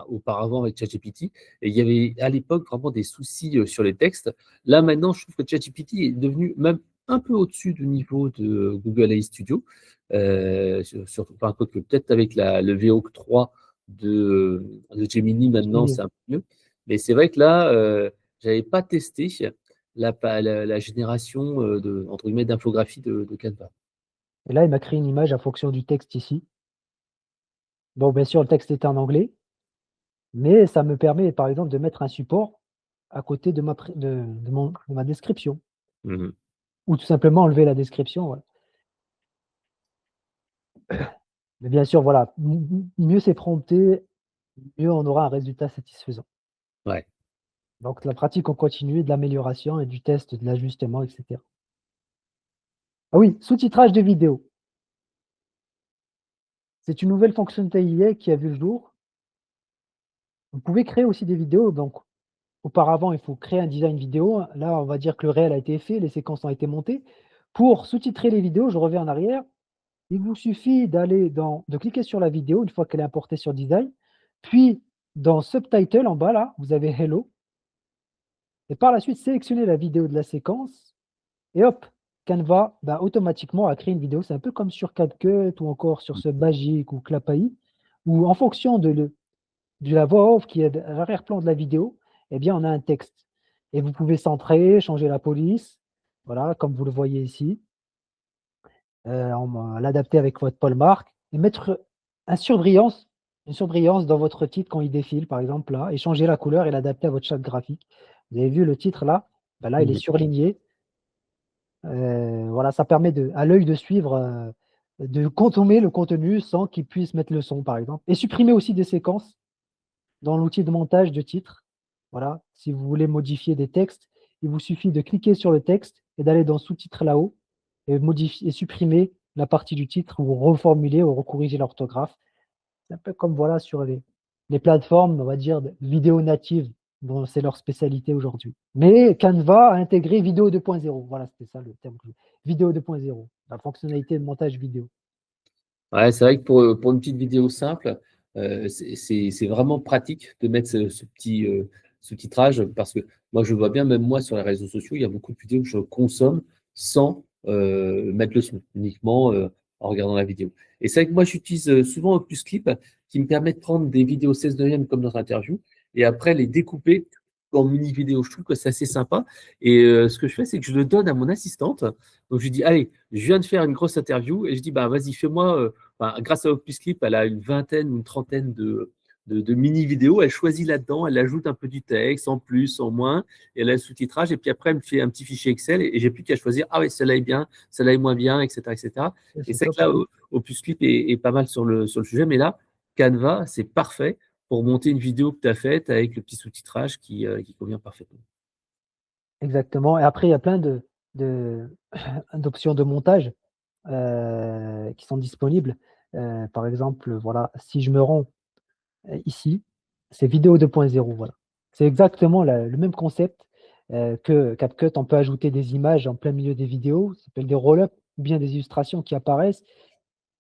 auparavant avec ChatGPT, et il y avait à l'époque vraiment des soucis, sur les textes. Là, maintenant, je trouve que ChatGPT est devenu même un peu au-dessus du niveau de Google AI Studio, surtout enfin, quoique peut-être avec le VO 3 de Gemini Je maintenant, c'est un peu mieux. Mais c'est vrai que là, j'avais pas testé la génération, de entre guillemets «d'infographie» de Canva. et là, il m'a créé une image en fonction du texte ici. Bon, bien sûr, le texte est en anglais, mais ça me permet, par exemple, de mettre un support à côté de ma description Mmh mh. ou tout simplement enlever la description, voilà. Mais bien sûr, voilà, mieux c'est prompté, mieux on aura un résultat satisfaisant. Ouais. Donc la pratique en continu, de l'amélioration et du test, de l'ajustement et cetera. Ah oui, sous-titrage de vidéos. C'est une nouvelle fonctionnalité IA qui a vu le jour. Vous pouvez créer aussi des vidéos, donc auparavant, il faut créer un design vidéo. Là, on va dire que le réel a été fait, les séquences ont été montées. Pour sous-titrer les vidéos, je reviens en arrière, il vous suffit de cliquer sur la vidéo une fois qu'elle est importée sur design, puis dans Subtitle en bas là, vous avez Hello, et par la suite sélectionnez la vidéo de la séquence, et hop, Canva va automatiquement a créé une vidéo. C'est un peu comme sur CapCut ou encore sur ce Magic ou Clapai, où en fonction de la voix off qui est à l'arrière-plan de la vidéo, eh bien, on a un texte. Et vous pouvez centrer, changer la police, voilà, comme vous le voyez ici, l'adapter avec votre pole marque et mettre un surbrillance, une surbrillance dans votre titre quand il défile, par exemple là, et changer la couleur et l'adapter à votre charte graphique. Vous avez vu le titre là? Ben là, il est Mhm. surligné. Voilà, ça permet à l'œil de suivre, de consommer le contenu sans qu'il puisse mettre le son, par exemple. Et supprimer aussi des séquences dans l'outil de montage de titres. Voilà, si vous voulez modifier des textes, il vous suffit de cliquer sur le texte et d'aller dans sous-titres là-haut et modifier et supprimer la partie du titre ou reformuler ou recorriger l'orthographe. C'est un peu comme voilà sur les plateformes, on va dire, de vidéo native, dont c'est leur spécialité aujourd'hui. Mais Canva a intégré vidéo 2.0. Voilà, c'était ça le terme. Vidéo 2.0, la fonctionnalité de montage vidéo. Ouais, c'est vrai que pour une petite vidéo simple, c'est vraiment pratique de mettre ce petit sous-titrage parce que moi, je vois bien, même moi, sur les réseaux sociaux, il y a beaucoup de vidéos que je consomme sans mettre le son, uniquement en regardant la vidéo. Et c'est vrai que moi, j'utilise souvent Opus Clip qui me permet de prendre des vidéos 16 neuvième comme dans l'interview et après les découper en mini vidéos. Je trouve que c'est assez sympa. Et ce que je fais, c'est que je le donne à mon assistante. Donc, je lui dis, allez, je viens de faire une grosse interview et je dis, bah, vas-y, fais-moi. Enfin, grâce à Opus Clip, elle a une vingtaine ou une trentaine de mini-vidéos. Elle choisit là-dedans, elle ajoute un peu du texte, en plus, en moins, et elle a le sous-titrage. Et puis après, elle me fait un petit fichier Excel et j'ai plus qu'à choisir, ah oui, celle-là est bien, celle-là est moins bien, etc. etc. Et Et c'est c'est que top. là, Opus Clip est pas mal sur le sujet, mais là, Canva, c'est parfait pour monter une vidéo que tu as faite avec le petit sous-titrage qui convient parfaitement. Exactement. Et après, il y a plein de d'options de montage qui sont disponibles. Par exemple, voilà, si je me rends ici, c'est vidéo 2.0, voilà. C'est exactement le même concept que CapCut. On peut ajouter des images en plein milieu des vidéos, ça s'appelle des roll-up, ou bien des illustrations qui apparaissent,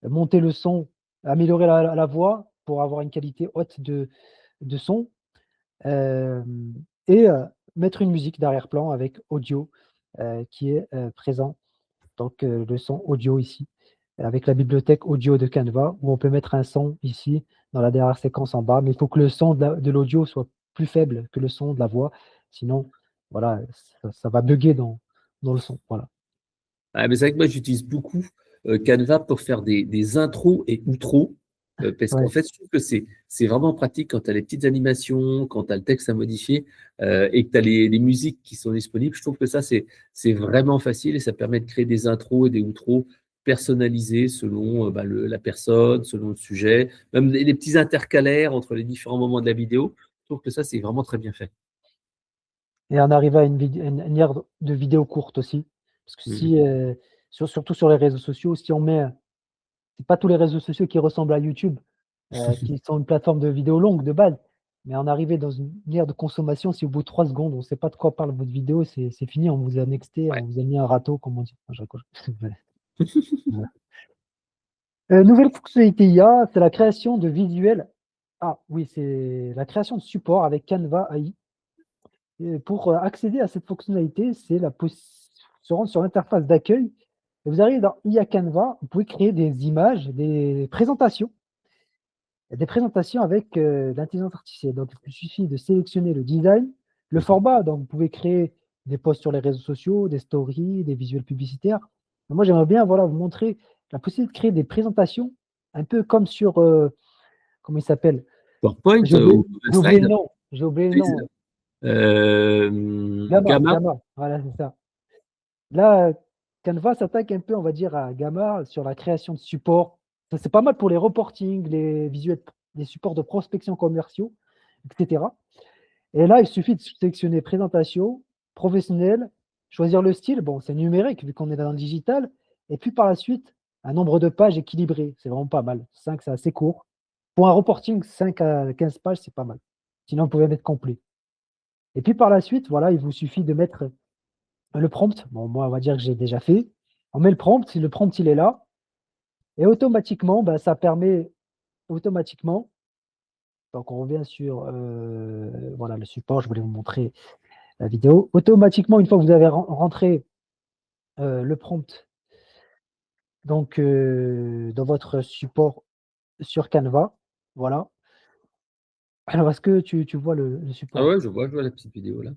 monter le son, améliorer la voix pour avoir une qualité haute de son, et mettre une musique d'arrière-plan avec audio qui est présent. Donc le son audio ici, avec la bibliothèque audio de Canva, où on peut mettre un son ici, dans la dernière séquence en bas, mais il faut que le son de l'audio soit plus faible que le son de la voix, sinon, voilà, ça va bugger dans le son, voilà. Ah, mais c'est vrai que moi, j'utilise beaucoup Canva pour faire des intros et outros, parce qu'en Ouais. fait, je trouve que c'est vraiment pratique quand tu as les petites animations, quand tu as le texte à modifier et que tu as les musiques qui sont disponibles. Je trouve que ça, c'est vraiment facile et ça permet de créer des intros et des outros personnalisés selon bah, la personne, selon le sujet, même les petits intercalaires entre les différents moments de la vidéo. Je trouve que ça, c'est vraiment très bien fait. Et on arrive à une ère de vidéos courtes aussi, parce que Mhm. si, surtout sur les réseaux sociaux, si on met c'est pas tous les réseaux sociaux qui ressemblent à YouTube, qui sont une plateforme de vidéos longues de base, mais en arriver dans une ère de consommation, si au bout de 3 secondes, on ne sait pas de quoi parle votre vidéo, c'est fini, on vous a nexté, Ouais. on vous a mis un râteau, comme on dit. Non, je rigole. Ouais. Nouvelle fonctionnalité IA, c'est la création de visuels. Ah oui, c'est la création de support avec Canva AI. Et pour accéder à cette fonctionnalité, c'est se rendre sur l'interface d'accueil. Et vous arrivez dans IA Canva, vous pouvez créer des images, des présentations avec l'intelligence artificielle. Donc, il suffit de sélectionner le design, le Mhm. format. Donc, vous pouvez créer des posts sur les réseaux sociaux, des stories, des visuels publicitaires. Mais moi, j'aimerais bien voilà, vous montrer la possibilité de créer des présentations, un peu comme sur, comment il s'appelle? PowerPoint J'ai oublié, ou Google j'ai oublié le Slide. nom. J'ai oublié le nom. Gamma. Gamma, voilà, c'est ça. Là, Canva s'attaque un peu, on va dire, à Gamma sur la création de supports. Ça, c'est pas mal pour les reporting, les visuels, les supports de prospection commerciaux, etc. Et là, il suffit de sélectionner présentation, professionnel, choisir le style. Bon, c'est numérique vu qu'on est dans le digital. Et puis par la suite, un nombre de pages équilibré. C'est vraiment pas mal. 5, c'est assez court. Pour un reporting, 5 à 15 pages, c'est pas mal. Sinon, on pouvait mettre complet. Et puis par la suite, voilà, il vous suffit de mettre le prompt. Bon, moi, on va dire que j'ai déjà fait. On met le prompt, il est là. Et automatiquement, bah, ça permet automatiquement, donc on revient sur voilà, le support, je voulais vous montrer la vidéo. Automatiquement, une fois que vous avez rentré le prompt donc, dans votre support sur Canva, voilà. Alors, est-ce que tu vois le Ah support? ouais, je vois la petite vidéo là.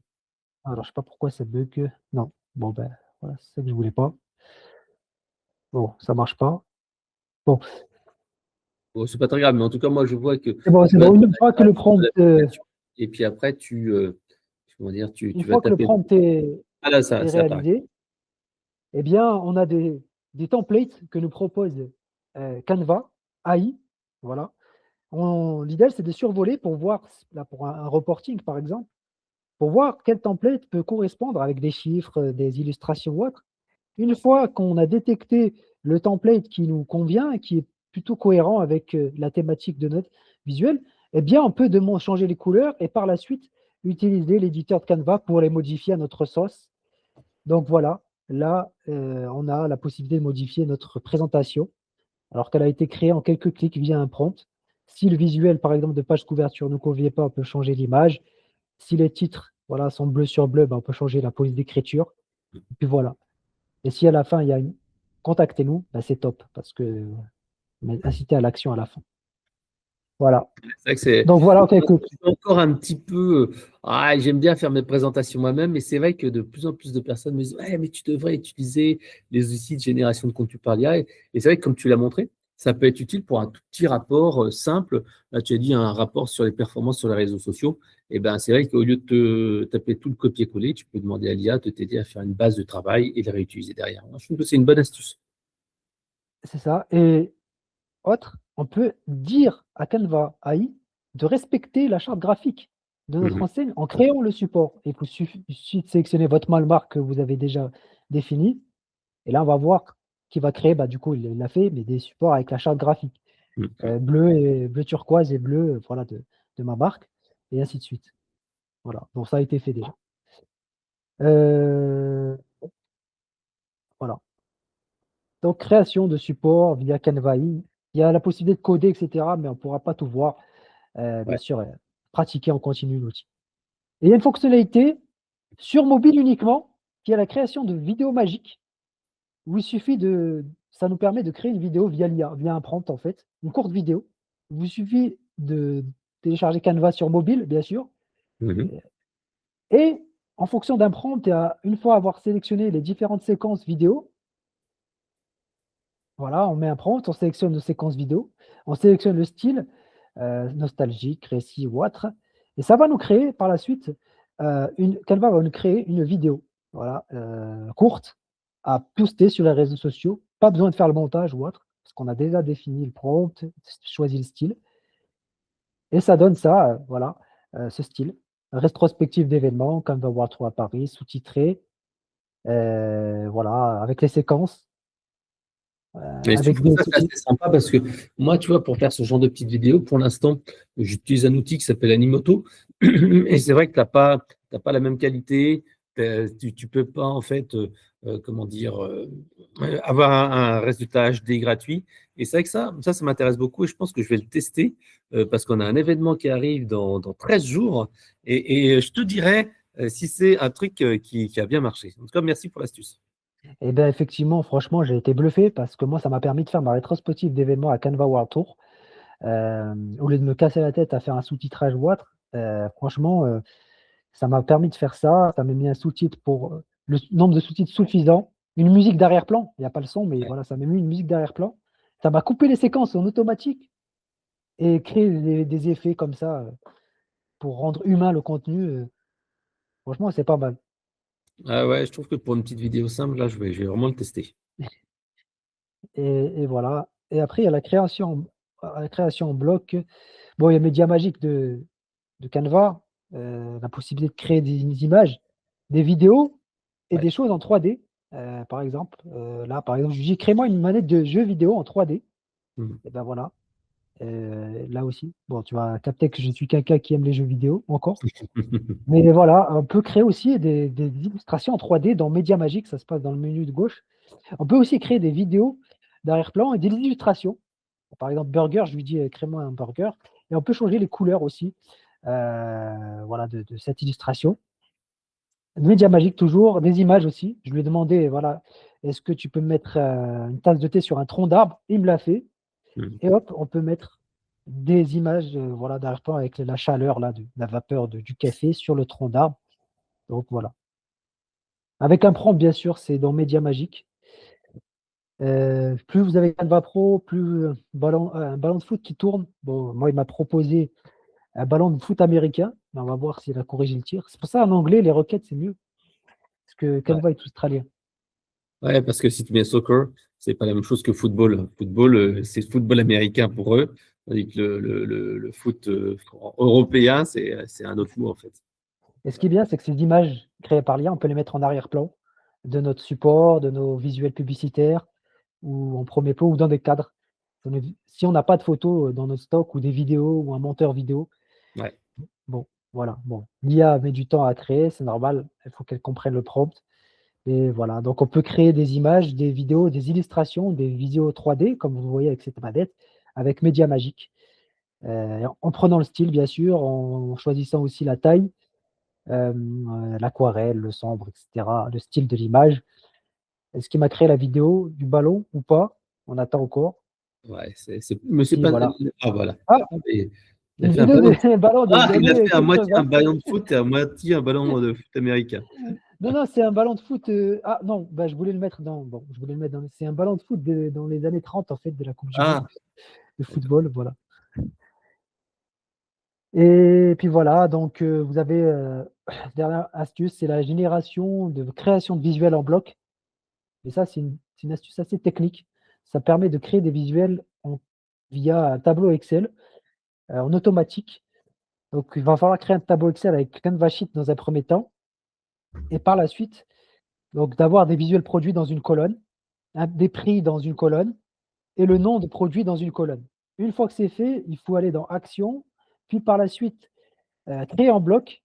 Alors, je sais pas pourquoi ça bug. Non. Bon, ben, voilà, c'est ça que je voulais pas. Bon, ça marche pas. Bon, Bon, c'est pas très grave, mais en tout cas, moi, je vois que c'est bon, c'est tu vas bon. dans la création de l'application et puis après, comment dire, Une tu vas fois que le taper. prompt Ah là, est ça apparaît. réalisé, eh bien, on a des templates que nous propose Canva AI. Voilà. L'idéal, c'est de survoler pour voir, là, pour un reporting, par exemple, pour voir quel template peut correspondre avec des chiffres, des illustrations ou autre. Une fois qu'on a détecté le template qui nous convient et qui est plutôt cohérent avec la thématique de notre visuel, eh bien, on peut changer les couleurs et par la suite utiliser l'éditeur de Canva pour les modifier à notre sauce. Donc voilà, là, on a la possibilité de modifier notre présentation alors qu'elle a été créée en quelques clics via un prompt. Si le visuel, par exemple, de page couverture ne convient pas, on peut changer l'image. Si les titres, voilà, sont bleu sur bleu, ben, on peut changer la police d'écriture. Et puis voilà. Et si à la fin, il y a une contactez-nous, ben, c'est top parce que on est incité à l'action à la fin. Voilà. C'est vrai que c'est Donc voilà, ok, écoute. je suis encore un petit peu. J'aime bien faire mes présentations moi-même, mais c'est vrai que de plus en plus de personnes me disent ouais, mais tu devrais utiliser les outils de génération de contenu par l'IA. Et c'est vrai que comme tu l'as montré, ça peut être utile pour un tout petit rapport simple. Là, tu as dit un rapport sur les performances sur les réseaux sociaux. Et ben, c'est vrai qu'au lieu de te taper tout le copier-coller, tu peux demander à l'IA de t'aider à faire une base de travail et de la réutiliser derrière. Moi, je trouve que c'est une bonne astuce. C'est ça. Et autre, on peut dire à Canva AI de respecter la charte graphique de notre Mhm. enseigne en créant le support. Il vous suffit de sélectionner votre marque que vous avez déjà définie. Et là, on va voir qui va créer, bah, du coup, il l'a fait, mais des supports avec la charte graphique. Mhm. Bleu turquoise et bleu voilà, de ma marque, et ainsi de suite. Voilà, donc ça a été fait déjà. Euh, voilà. Donc, création de support via Canva. Il y a la possibilité de coder, etc., mais on ne pourra pas tout voir. Bien Ouais. sûr, pratiquer en continu l'outil. Et il y a une fonctionnalité sur mobile uniquement, qui est la création de vidéos magiques, où il suffit ça nous permet de créer une vidéo via l'IA, via un prompt en fait, une courte vidéo. Il vous suffit de télécharger Canva sur mobile, bien sûr, Mhm. et en fonction d'un prompt, et une fois avoir sélectionné les différentes séquences vidéo, voilà, on met un prompt, on sélectionne nos séquences vidéo, on sélectionne le style, nostalgique, récit ou autre, et ça va nous créer par la suite, Canva va nous créer une vidéo, voilà, courte, à poster sur les réseaux sociaux. Pas besoin de faire le montage ou autre, parce qu'on a déjà défini le prompt, choisi le style, et ça donne ça, voilà, ce style. Rétrospective d'événements, Canva World Tour à Paris, sous-titré, voilà, avec les séquences, Mais je avec trouve des ça c'est sous-titres. assez sympa parce que moi, tu vois, pour faire ce genre de petites vidéos, pour l'instant, j'utilise un outil qui s'appelle Animoto. Et c'est vrai que t'as pas la même qualité. Tu peux pas, en fait, comment dire, avoir un résultat HD gratuit. Et c'est vrai que ça m'intéresse beaucoup et je pense que je vais le tester parce qu'on a un événement qui arrive dans 13 jours et je te dirai si c'est un truc qui a bien marché. En tout cas, merci pour l'astuce. Et bien effectivement, franchement, j'ai été bluffé parce que moi, ça m'a permis de faire ma rétrospective d'événements à Canva World Tour. Au lieu de me casser la tête à faire un sous-titrage ou autre, franchement, ça m'a permis de faire ça. Ça m'a mis un sous-titre pour le nombre de sous-titres suffisant. Une musique d'arrière-plan, il n'y a pas le son, mais Ouais. voilà, ça m'a mis une musique d'arrière-plan. Ça m'a coupé les séquences en automatique et créé des effets comme ça pour rendre humain le contenu. Franchement, c'est pas mal. Ah ouais, je trouve que pour une petite vidéo simple, là, je vais vraiment le tester. Et voilà. Et après, il y a la création en bloc. Bon, il y a Média Magique de Canva, la possibilité de créer des images, des vidéos et Ouais. des choses en 3D. Par exemple, là, par exemple, je lui dis: «Crée-moi une manette de jeu vidéo en 3D». Mhm. Et ben voilà. Là aussi, bon, tu vas capter que je suis quelqu'un qui aime les jeux vidéo encore. Mais voilà, on peut créer aussi des illustrations en 3D dans Média Magique, ça se passe dans le menu de gauche. On peut aussi créer des vidéos d'arrière-plan et des illustrations. Par exemple, burger, je lui dis crée-moi un burger. Et on peut changer les couleurs aussi voilà, de cette illustration. Média Magique toujours, des images aussi. Je lui ai demandé, voilà, est-ce que tu peux mettre une tasse de thé sur un tronc d'arbre? Il me l'a fait. Et hop, on peut mettre des images voilà, d'arrière-plan avec la chaleur, là, de la vapeur du café sur le tronc d'arbre. Donc voilà. Avec un prompt, bien sûr, c'est dans Média Magique. Plus vous avez Canva Pro, plus un ballon de foot qui tourne. Bon, moi, il m'a proposé un ballon de foot américain, mais on va voir s'il a corrigé le tir. C'est pour ça, en anglais, les requêtes, c'est mieux, parce que Ouais. Canva est australien. Ouais, parce que si tu mets soccer, c'est pas la même chose que football. Football, c'est football américain pour eux, tandis que le foot européen, c'est un autre mot en fait. Et ce qui est bien, c'est que ces images créées par l'IA, on peut les mettre en arrière-plan de notre support, de nos visuels publicitaires, ou en premier plan, ou dans des cadres. Si on n'a pas de photos dans notre stock, ou des vidéos, ou un monteur vidéo, Ouais, bon, voilà. Bon, l'IA met du temps à créer, c'est normal, il faut qu'elle comprenne le prompt. Et voilà, donc on peut créer des images, des vidéos, des illustrations, des vidéos 3D, comme vous voyez avec cette tablette, avec Média Magique. En prenant le style, bien sûr, en choisissant aussi la taille, l'aquarelle, le sombre, etc., le style de l'image. Est-ce qu'il m'a créé la vidéo du ballon ou pas? On attend encore. ouais, mais c'est Si, pas. voilà. Ah voilà. Ah, Et il a une fait un vidéo ballon de. des ballons Ah, des il a années fait à moitié un 80. ballon de foot et à moitié un ballon de foot américain. Non, non, c'est un ballon de foot. Ah non, bah, je voulais le mettre dans. Bon, je voulais le mettre dans. C'est un ballon de foot dans les années 30, en fait, de la Coupe du Monde Ah, de d'accord. football. Voilà. Et puis voilà, donc vous avez dernière astuce, c'est la génération de création de visuels en bloc. Et ça, c'est une astuce assez technique. Ça permet de créer des visuels via un tableau Excel en automatique. Donc, il va falloir créer un tableau Excel avec Canva Sheet dans un premier temps. Et par la suite, donc d'avoir des visuels produits dans une colonne, des prix dans une colonne et le nom de produit dans une colonne. Une fois que c'est fait, il faut aller dans Action, puis par la suite, créer en bloc.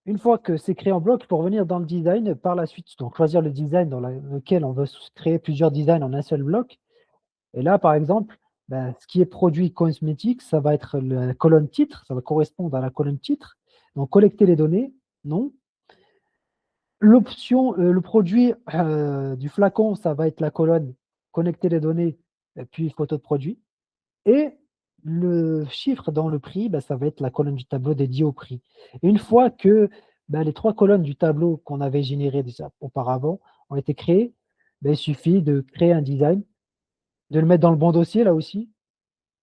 Une fois que c'est créé en bloc, il faut revenir dans le design par la suite. Donc, choisir le design dans lequel on veut créer plusieurs designs en un seul bloc. Et là, par exemple, ben, ce qui est produit cosmétique, ça va être la colonne titre, ça va correspondre à la colonne titre. Donc, collecter les données, non. L'option, le produit du flacon, ça va être la colonne connecter les données, et puis photo de produit. Et le chiffre dans le prix, ben, ça va être la colonne du tableau dédiée au prix. Et une fois que ben, les 3 colonnes du tableau qu'on avait générées déjà auparavant ont été créées, ben, il suffit de créer un design, de le mettre dans le bon dossier là aussi.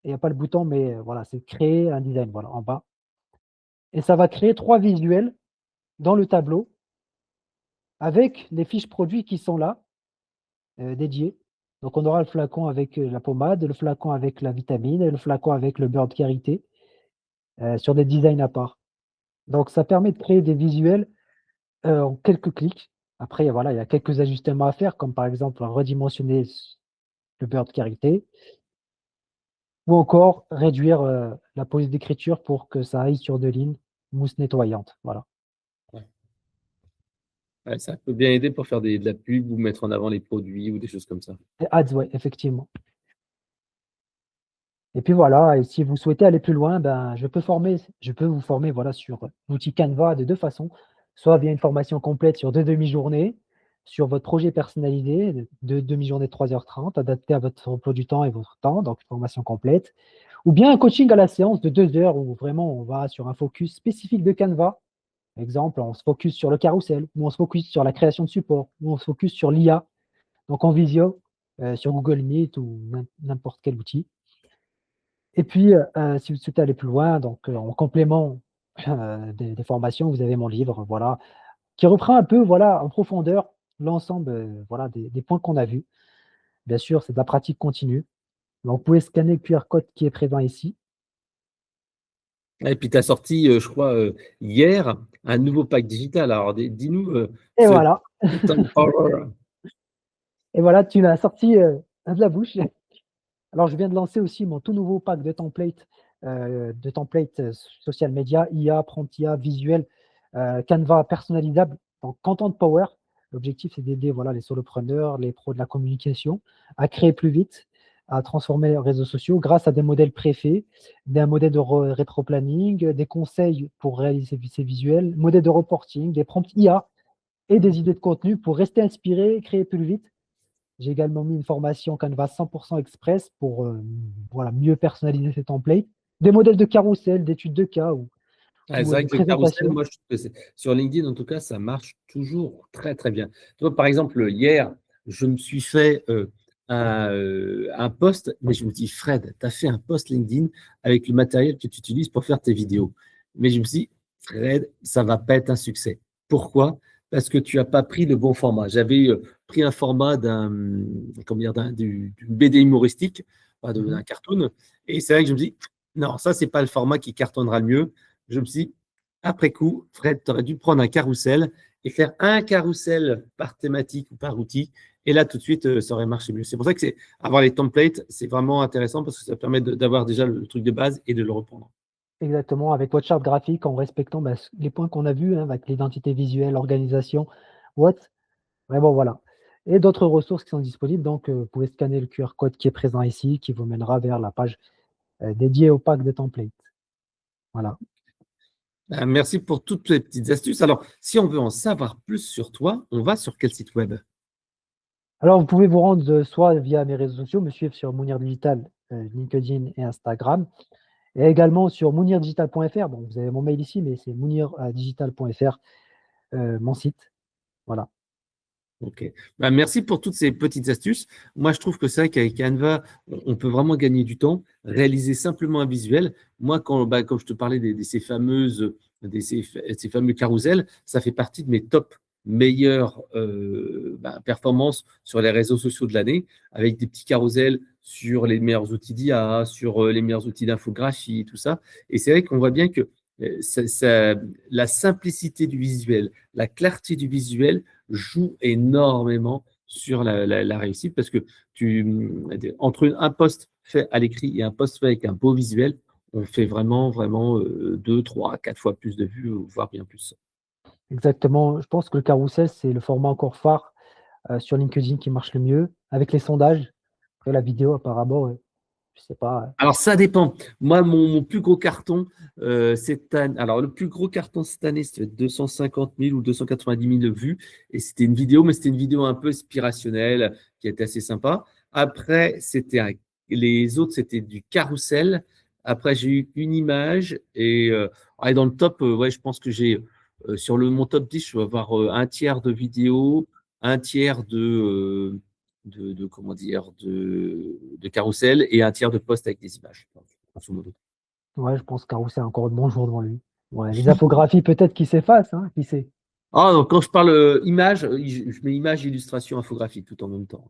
Il n'y a pas le bouton, mais voilà, c'est créer un design, voilà, en bas. Et ça va créer 3 visuels dans le tableau avec les fiches produits qui sont là, dédiées. Donc on aura le flacon avec la pommade, le flacon avec la vitamine et le flacon avec le beurre de karité sur des designs à part. Donc ça permet de créer des visuels en quelques clics. Après, voilà, il y a quelques ajustements à faire, comme par exemple redimensionner le beurre de karité ou encore réduire la police d'écriture pour que ça aille sur 2 lignes, mousse nettoyante. Voilà. Ouais. Ouais, ça peut bien aider pour faire de la pub ou mettre en avant les produits ou des choses comme ça. Et ads, ouais, effectivement. Et puis voilà, et si vous souhaitez aller plus loin, ben, je peux vous former voilà, sur l'outil Canva de 2 façons. Soit via une formation complète sur 2 demi-journées, sur votre projet personnalisé, de demi-journées de 3h30, adapté à votre emploi du temps et votre temps, donc une formation complète. Ou bien un coaching à la séance de 2 heures où vraiment on va sur un focus spécifique de Canva. Exemple, on se focus sur le carrousel, ou on se focus sur la création de support, ou on se focus sur l'IA, donc en visio, sur Google Meet ou n'importe quel outil. Et puis, si vous souhaitez aller plus loin, donc en complément des formations, vous avez mon livre, voilà, qui reprend un peu, voilà, en profondeur l'ensemble, voilà, des points qu'on a vus. Bien sûr, c'est de la pratique continue. Donc, vous pouvez scanner le QR code qui est présent ici. Et puis tu as sorti, je crois, hier, un nouveau pack digital. Alors dis-nous Et ce voilà. Content Power. Et voilà, tu l'as sorti de la bouche. Alors, je viens de lancer aussi mon tout nouveau pack de templates social media, IA, prompt IA, visuel, Canva personnalisable, donc Content Power. L'objectif, c'est d'aider voilà, les solopreneurs, les pros de la communication à créer plus vite, à transformer leurs réseaux sociaux grâce à des modèles préfaits, des modèles de rétro-planning, des conseils pour réaliser ces visuels, modèles de reporting, des prompts IA et des idées de contenu pour rester inspiré, créer plus vite. J'ai également mis une formation Canva 100% Express pour voilà, mieux personnaliser ces templates. Des modèles de carrousel, d'études de cas Ah, c'est ou vrai de que le carrousel, présentation. moi, je trouve que sur LinkedIn, en tout cas, ça marche toujours très, très bien. Tu vois, par exemple, hier, je me suis fait un post, mais je me dis, Fred, tu as fait un post LinkedIn avec le matériel que tu utilises pour faire tes vidéos. Mais je me suis dit, Fred, ça va pas être un succès. Pourquoi? Parce que tu n'as pas pris le bon format. J'avais pris un format comment dire, d'une BD humoristique, pas d'un Mhm. cartoon. Et c'est vrai que je me dis, non, ça, c'est pas le format qui cartonnera le mieux. Je me suis dit, après coup, Fred, tu aurais dû prendre un carrousel et faire un carrousel par thématique ou par outil. Et là, tout de suite, ça aurait marché mieux. C'est pour ça que avoir les templates, c'est vraiment intéressant parce que ça permet d'avoir déjà le truc de base et de le reprendre. Exactement, avec votre charte graphique, en respectant les points qu'on a vus, hein, avec l'identité visuelle, l'organisation, what, vraiment voilà. Et d'autres ressources qui sont disponibles. Donc, vous pouvez scanner le QR code qui est présent ici, qui vous mènera vers la page dédiée au pack de templates. Voilà. Merci pour toutes les petites astuces. Alors, si on veut en savoir plus sur toi, on va sur quel site web? Alors, vous pouvez vous rendre soit via mes réseaux sociaux, me suivre sur Mounir Digital, LinkedIn et Instagram, et également sur mounirdigital.fr. Bon, vous avez mon mail ici, mais c'est mounirdigital.fr, mon site. Voilà. Ok. Merci pour toutes ces petites astuces. Moi, je trouve que c'est vrai qu'avec Canva, on peut vraiment gagner du temps, réaliser simplement un visuel. Moi, quand je te parlais ces fameux carousels, ça fait partie de mes top meilleures performances sur les réseaux sociaux de l'année, avec des petits carousels sur les meilleurs outils d'IA, sur les meilleurs outils d'infographie, tout ça. Et c'est vrai qu'on voit bien que la simplicité du visuel, la clarté du visuel, joue énormément sur la réussite parce que entre un post fait à l'écrit et un post fait avec un beau visuel, on fait vraiment, vraiment 2, 3, 4 fois plus de vues, voire bien plus. Exactement. Je pense que le carrousel, c'est le format encore phare sur LinkedIn qui marche le mieux, avec les sondages. Après, la vidéo, apparemment, je sais pas. Alors, ça dépend. Moi, mon plus gros carton cette année, alors le plus gros carton cette année, c'était 250 000 ou 290 000 vues. Et c'était une vidéo, mais c'était une vidéo un peu inspirationnelle qui était assez sympa. Après, les autres, c'était du carrousel. Après, j'ai eu une image. Et dans le top, ouais, je pense que j'ai sur mon top 10, je vais avoir un tiers de vidéos, un tiers comment dire, de carrousel et un tiers de post avec des images, grosso modo. Ouais, je pense que Carousel a encore de bons jours devant lui. Ouais, les infographies, peut-être qui s'effacent, hein, qui sait. Ah, donc quand je parle image, je mets image, illustration, infographie tout en même temps.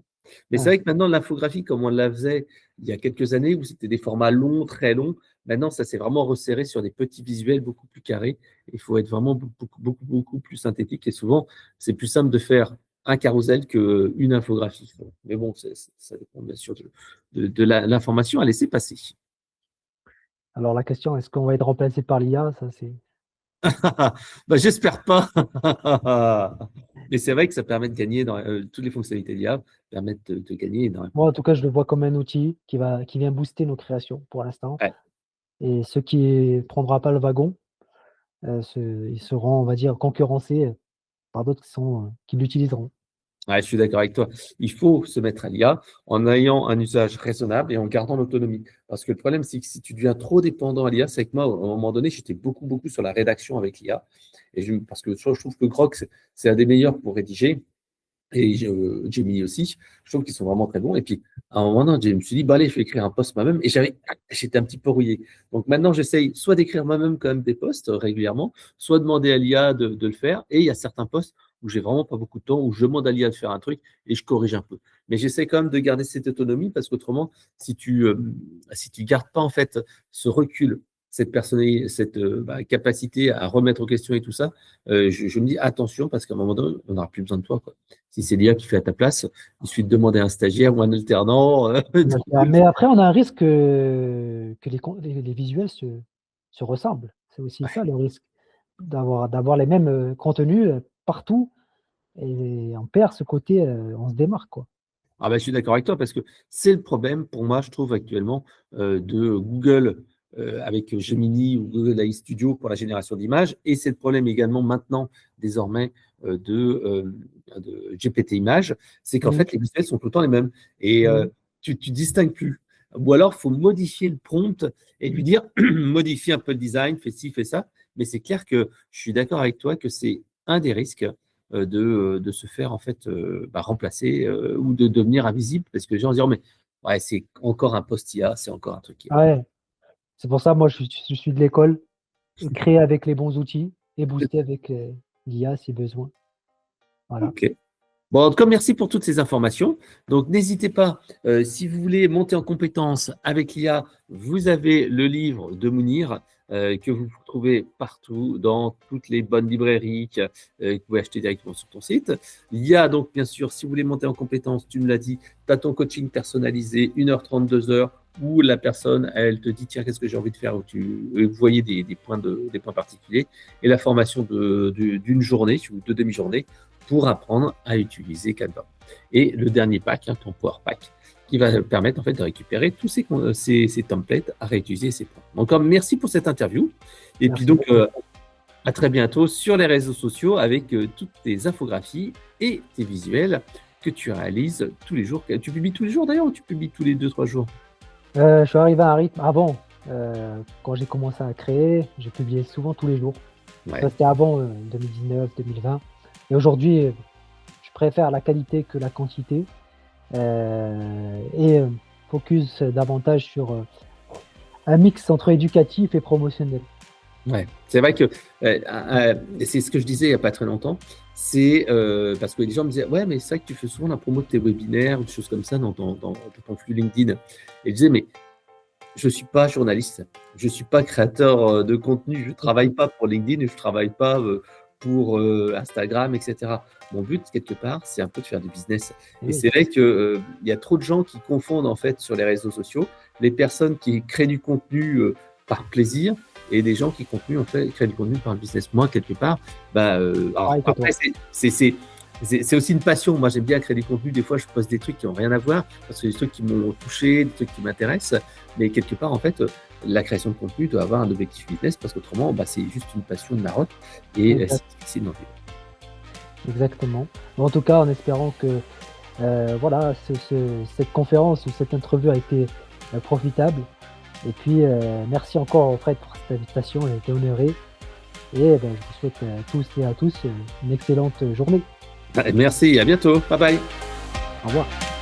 Mais c'est Ah, vrai que maintenant, l'infographie, comme on la faisait il y a quelques années, où c'était des formats longs, très longs, maintenant, ça s'est vraiment resserré sur des petits visuels beaucoup plus carrés. Il faut être vraiment beaucoup plus synthétique. Et souvent, c'est plus simple de faire un carrousel qu'une infographie. Mais bon, ça dépend bien sûr de l'information à laisser passer. alors la question, est-ce qu'on va être remplacé par l'IA? Ça, c'est. Bah, j'espère pas. Mais c'est vrai que ça permet de gagner dans toutes les fonctionnalités d'IA permettent de gagner Moi, énormément. en tout cas, je le vois comme un outil qui vient booster nos créations pour l'instant. Ouais. Et ceux qui ne prendront pas le wagon, ils seront, on va dire, concurrencés par d'autres qui l'utiliseront. Ouais, je suis d'accord avec toi. Il faut se mettre à l'IA en ayant un usage raisonnable et en gardant l'autonomie. Parce que le problème, c'est que si tu deviens trop dépendant à l'IA, c'est que moi, à un moment donné, j'étais beaucoup sur la rédaction avec l'IA. Parce que je trouve que Grok, c'est un des meilleurs pour rédiger. Et Gemini aussi, je trouve qu'ils sont vraiment très bons. Et puis, à un moment donné, je me suis dit, bah, allez, je vais écrire un post moi-même. Et j'étais un petit peu rouillé. Donc maintenant, j'essaye soit d'écrire moi-même quand même des posts régulièrement, soit demander à l'IA de le faire. Et il y a certains posts où j'ai vraiment pas beaucoup de temps, où je demande à l'IA de faire un truc et je corrige un peu. Mais j'essaie quand même de garder cette autonomie parce qu'autrement, si tu gardes pas en fait ce recul, cette personnalité, cette capacité à remettre en question et tout ça, je me dis attention parce qu'à un moment donné, on n'aura plus besoin de toi, quoi. Si c'est l'IA qui fait à ta place, il suffit de demander à un stagiaire ou un alternant. Mais après, on a un risque que les visuels se ressemblent. C'est aussi ça le risque, d'avoir les mêmes contenus partout et on perd ce côté, on se démarque, quoi. Ah bah, je suis d'accord avec toi parce que c'est le problème pour moi, je trouve actuellement, de Google, avec Gemini ou Google AI Studio pour la génération d'images et c'est le problème également maintenant désormais, de GPT Images, c'est qu'en Mmh. fait les visuels sont tout le temps les mêmes et Mmh. tu distingues plus. Ou alors il faut modifier le prompt et lui dire: «Modifie un peu le design, fais ci, fais ça». Mais c'est clair que je suis d'accord avec toi que c'est un des risques de se faire en fait remplacer ou de devenir invisible parce que les gens se diront mais ouais, c'est encore un post IA, c'est encore un truc IA. Ouais, c'est pour ça, moi, je suis de l'école, créer avec les bons outils et booster avec, l'IA si besoin. Voilà. Ok. Bon, en tout cas, merci pour toutes ces informations. Donc, n'hésitez pas, si vous voulez monter en compétence avec l'IA, vous avez le livre de Mounir que vous trouvez partout, dans toutes les bonnes librairies, que vous pouvez acheter directement sur ton site. Il y a donc, bien sûr, si vous voulez monter en compétence, tu me l'as dit, tu as ton coaching personnalisé, 1h30, 2h, où la personne, elle te dit, tiens, qu'est-ce que j'ai envie de faire, où vous voyez des points particuliers, et la formation d'une journée ou de demi-journée pour apprendre à utiliser Canva. Et le dernier pack, ton Power Pack, qui va permettre en fait de récupérer tous ces templates à réutiliser ces points. Encore merci pour cette interview. Et puis Merci donc, beaucoup. à très bientôt sur les réseaux sociaux avec toutes tes infographies et tes visuels que tu réalises tous les jours. Tu publies tous les jours d'ailleurs ou tu publies tous les 2-3 jours? Je suis arrivé à un rythme avant, quand j'ai commencé à créer, je publiais souvent tous les jours. Ouais. Ça, c'était avant, 2019, 2020 et aujourd'hui, je préfère la qualité que la quantité, et focus davantage sur, un mix entre éducatif et promotionnel. Ouais, c'est vrai que c'est ce que je disais il n'y a pas très longtemps. C'est parce que les gens me disaient: «Ouais, mais c'est vrai que tu fais souvent la promo de tes webinaires ou des choses comme ça dans ton flux LinkedIn». Et je disais: «Mais je ne suis pas journaliste, je ne suis pas créateur de contenu, je ne travaille pas pour LinkedIn et je ne travaille pas pour Instagram, etc. Mon but, quelque part, c'est un peu de faire du business. Et Oui, c'est vrai qu'il y a trop de gens qui confondent en fait sur les réseaux sociaux les personnes qui créent du contenu par plaisir et des gens qui créent du contenu par le business. Moi, quelque part, alors pareil que après, toi. c'est aussi une passion. Moi, j'aime bien créer du contenu. Des fois, je poste des trucs qui n'ont rien à voir parce que des trucs qui m'ont touché, des trucs qui m'intéressent. Mais quelque part, en fait, la création de contenu doit avoir un objectif business parce qu'autrement, c'est juste une passion de marotte et c'est Exact difficile d'en vivre. exactement. En tout cas, en espérant que, voilà, cette conférence ou cette interview a été, profitable et puis, merci encore Fred pour cette invitation, j'ai été honoré et je vous souhaite, à tous et à tous, une excellente journée. Merci, à bientôt. Bye bye. Au revoir.